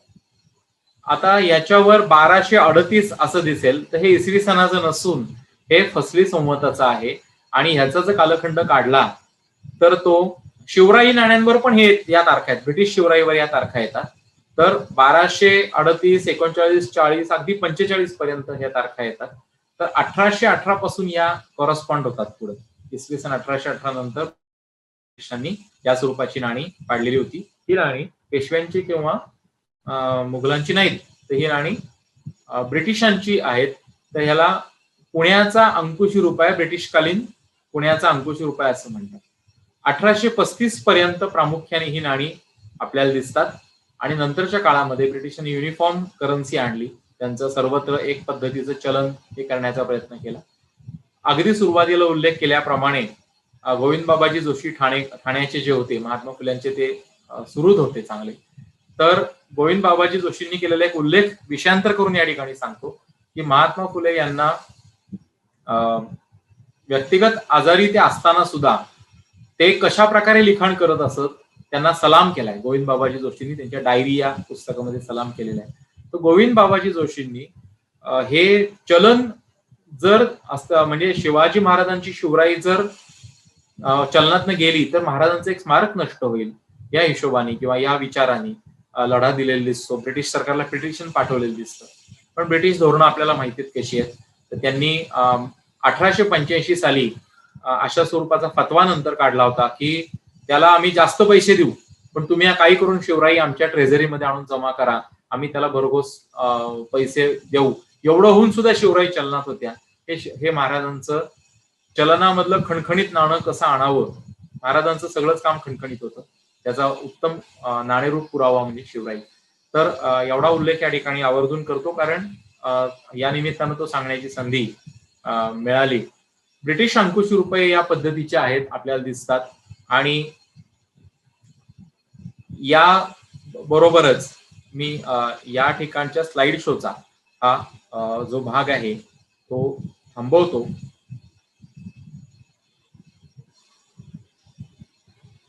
आता याच्यावर 1238 असं दिसेल, तर हे इसवी सनाचं नसून हे फसली संवताचं आहे आणि ह्याचा जर कालखंड काढला तर तो शिवराई नाण्यांवर पण हे या तारखा आहेत, ब्रिटिश शिवराईवर या तारखा येतात. तर 1238, 39, 40, अगदी 45 पर्यंत ह्या तारखा येतात. तर 1818 पासून या कॉरस्पॉन्ड होतात पुढे. इसवी सन 1818 नंतर ब्रिटिशांनी या स्वरूपाची नाणी पाडलेली होती. ही नाणी पेशव्यांची किंवा मुघलांची नाहीत, तर ही नाणी ब्रिटिशांची आहेत. तर ह्याला पुण्याचा अंकुशी रुपया, ब्रिटिशकालीन पुण्याचा अंकुशी रुपया असं म्हणतात. 1835 पर्यंत प्रामुख्याने ही नाणी आपल्याला दिसतात आणि नंतरच्या काळामध्ये ब्रिटिशांनी युनिफॉर्म करन्सी आणली. त्यांचं सर्वत्र एक पद्धतीचं चलन हे करण्याचा प्रयत्न केला. अगदी सुरुवातीला उल्लेख केल्याप्रमाणे गोविंद बाबाजी जोशी ठाण्याचे जे होते, महात्मा फुल्यांचे ते सुहृद होते चांगले. तर गोविंद बाबाजी जोशींनी केलेला एक उल्लेख विषयांतर करून या ठिकाणी सांगतो की महात्मा फुले यांना व्यक्तिगत आजारी ते असताना सुद्धा ते कशा प्रकारे लिखाण करत असत, त्यांना सलाम केलाय. गोविंद बाबाजी जोशींनी त्यांच्या डायरी या पुस्तकामध्ये सलाम केलेला आहे. तर गोविंद बाबाजी जोशींनी हे चलन जर असतं, म्हणजे शिवाजी महाराजांची शिवराई जर चलनातनं गेली तर महाराजांचं एक स्मारक नष्ट होईल, या हिशोबाने किंवा या विचाराने लढा दिलेला दिसतो. ब्रिटिश सरकारला पिटिशन पाठवलेलं दिसतं. पण ब्रिटिश धोरणं आपल्याला माहितीत कशी आहेत. तर त्यांनी 1885 साली अशा स्वरूपाचा फतवा नंतर काढला होता की त्याला आम्ही जास्त पैसे देऊ, पण तुम्ही काही करून शिवराई आमच्या ट्रेझरीमध्ये आणून जमा करा, आम्ही त्याला भरघोस पैसे देऊ. एवढं होऊन सुद्धा शिवराई चलनात होत्या. हे महाराजांचं चलनामधलं खणखणीत नाणं कसं आणावं, महाराजांचं सगळंच काम खणखणीत होतं. त्याचा उत्तम नाणेरूप पुरावा म्हणजे शिवराई. तर एवढा उल्लेख या ठिकाणी आवर्जून करतो कारण या निमित्तानं तो सांगण्याची संधी मिळाली. ब्रिटिश अंकुशी रुपये या पद्धतीचे आहेत, आपल्याला दिसतात. आणि या बरोबरच मी या ठिकाणच्या स्लाइड शोचा हा जो भाग आहे तो थांबवतो.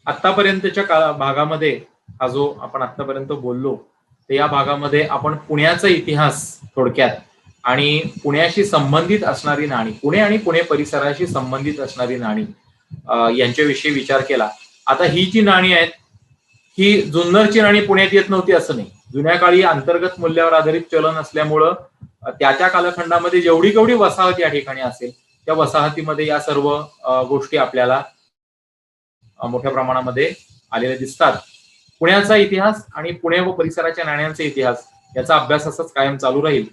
आतापर्यंतच्या भागामध्ये हा जो आपण आतापर्यंत बोललो, तर या भागामध्ये आपण पुण्याचा इतिहास थोडक्यात आणि पुण्याशी संबंधित असणारी नाणी, पुणे आणि पुणे परिसराशी संबंधित असणारी नाणी यांच्याविषयी विचार केला. आता ही जी नाणी आहेत ही जुन्नरची नाणी पुण्यात येत नव्हती असं नाही. जुन्या काळी अंतर्गत मूल्यावर आधारित चलन असल्यामुळं त्या कालखंडामध्ये जेवढी केवढी वसाहत या ठिकाणी असेल त्या वसाहतीमध्ये या सर्व गोष्टी आपल्याला मोठ्या प्रमाणामध्ये आलेल्या दिसतात. पुण्याचा इतिहास आणि पुणे व परिसराच्या नाण्यांचा इतिहास याचा अभ्यास असाच कायम चालू राहील.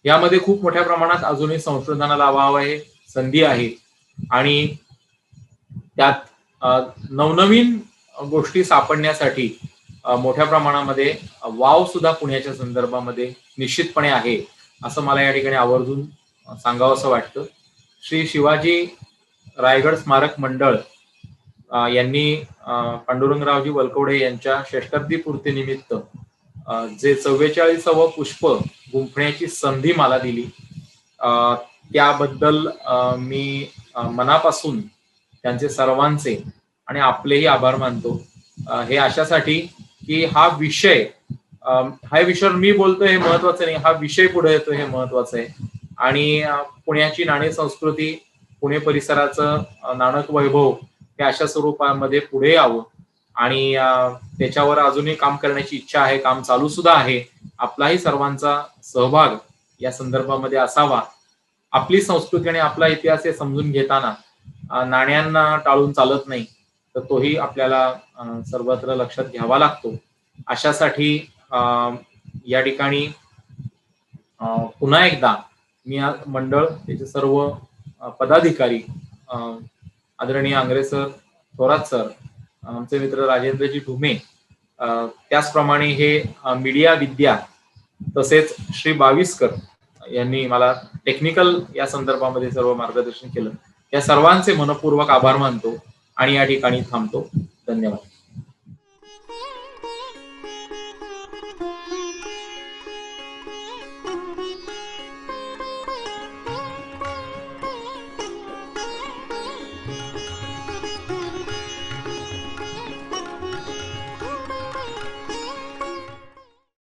यामध्ये खूप मोठ्या प्रमाणात अजूनही संशोधनाला वाव आहे, संधी आहे आणि त्यात नवनवीन गोष्टी सापडण्यासाठी मोठ्या प्रमाणामध्ये वाव सुद्धा पुण्याच्या संदर्भामध्ये निश्चितपणे आहे असं मला या ठिकाणी आवर्जून सांगावं असं वाटतं. श्री शिवाजी रायगड स्मारक मंडळ यांनी पांडुरंगरावजी वलकवडे यांच्या षष्ठाब्दी पूर्तीनिमित्त जे 44वे पुष्प गुंफण्याची संधी मला दिली त्याबद्दल मी मनापासून त्यांचे सर्वांचे आणि आपलेही आभार मानतो. हे अशासाठी की हा विषय मी बोलतोय हे महत्वाचं नाही, हा विषय पुढे येतो हे महत्वाचं आहे. आणि पुण्याची नाणे संस्कृती, पुणे परिसराचं नाणक वैभव हे अशा स्वरूपामध्ये पुढे यावं आणि त्याच्यावर अजूनही काम करण्याची इच्छा आहे, काम चालू सुद्धा आहे. आपलाही सर्वांचा सहभाग या संदर्भामध्ये असावा. आपली संस्कृती आणि आपला इतिहास हे समजून घेताना नाण्यांना टाळून चालत नाही, तर तोही आपल्याला सर्वत्र लक्षात घ्यावा लागतो. अशासाठी या ठिकाणी पुन्हा एकदा मी मंडळ, त्याचे सर्व पदाधिकारी, आदरणीय आंग्रे सर, थोरात सर, आमचे मित्र राजेंद्रजी ढुमे, त्याचप्रमाणे हे मीडिया विद्या तसेच श्री बाविस्कर यांनी मला टेक्निकल या संदर्भामध्ये सर्व मार्गदर्शन केलं. या सर्वांचे मनपूर्वक आभार मानतो आणि या ठिकाणी थांबतो. धन्यवाद.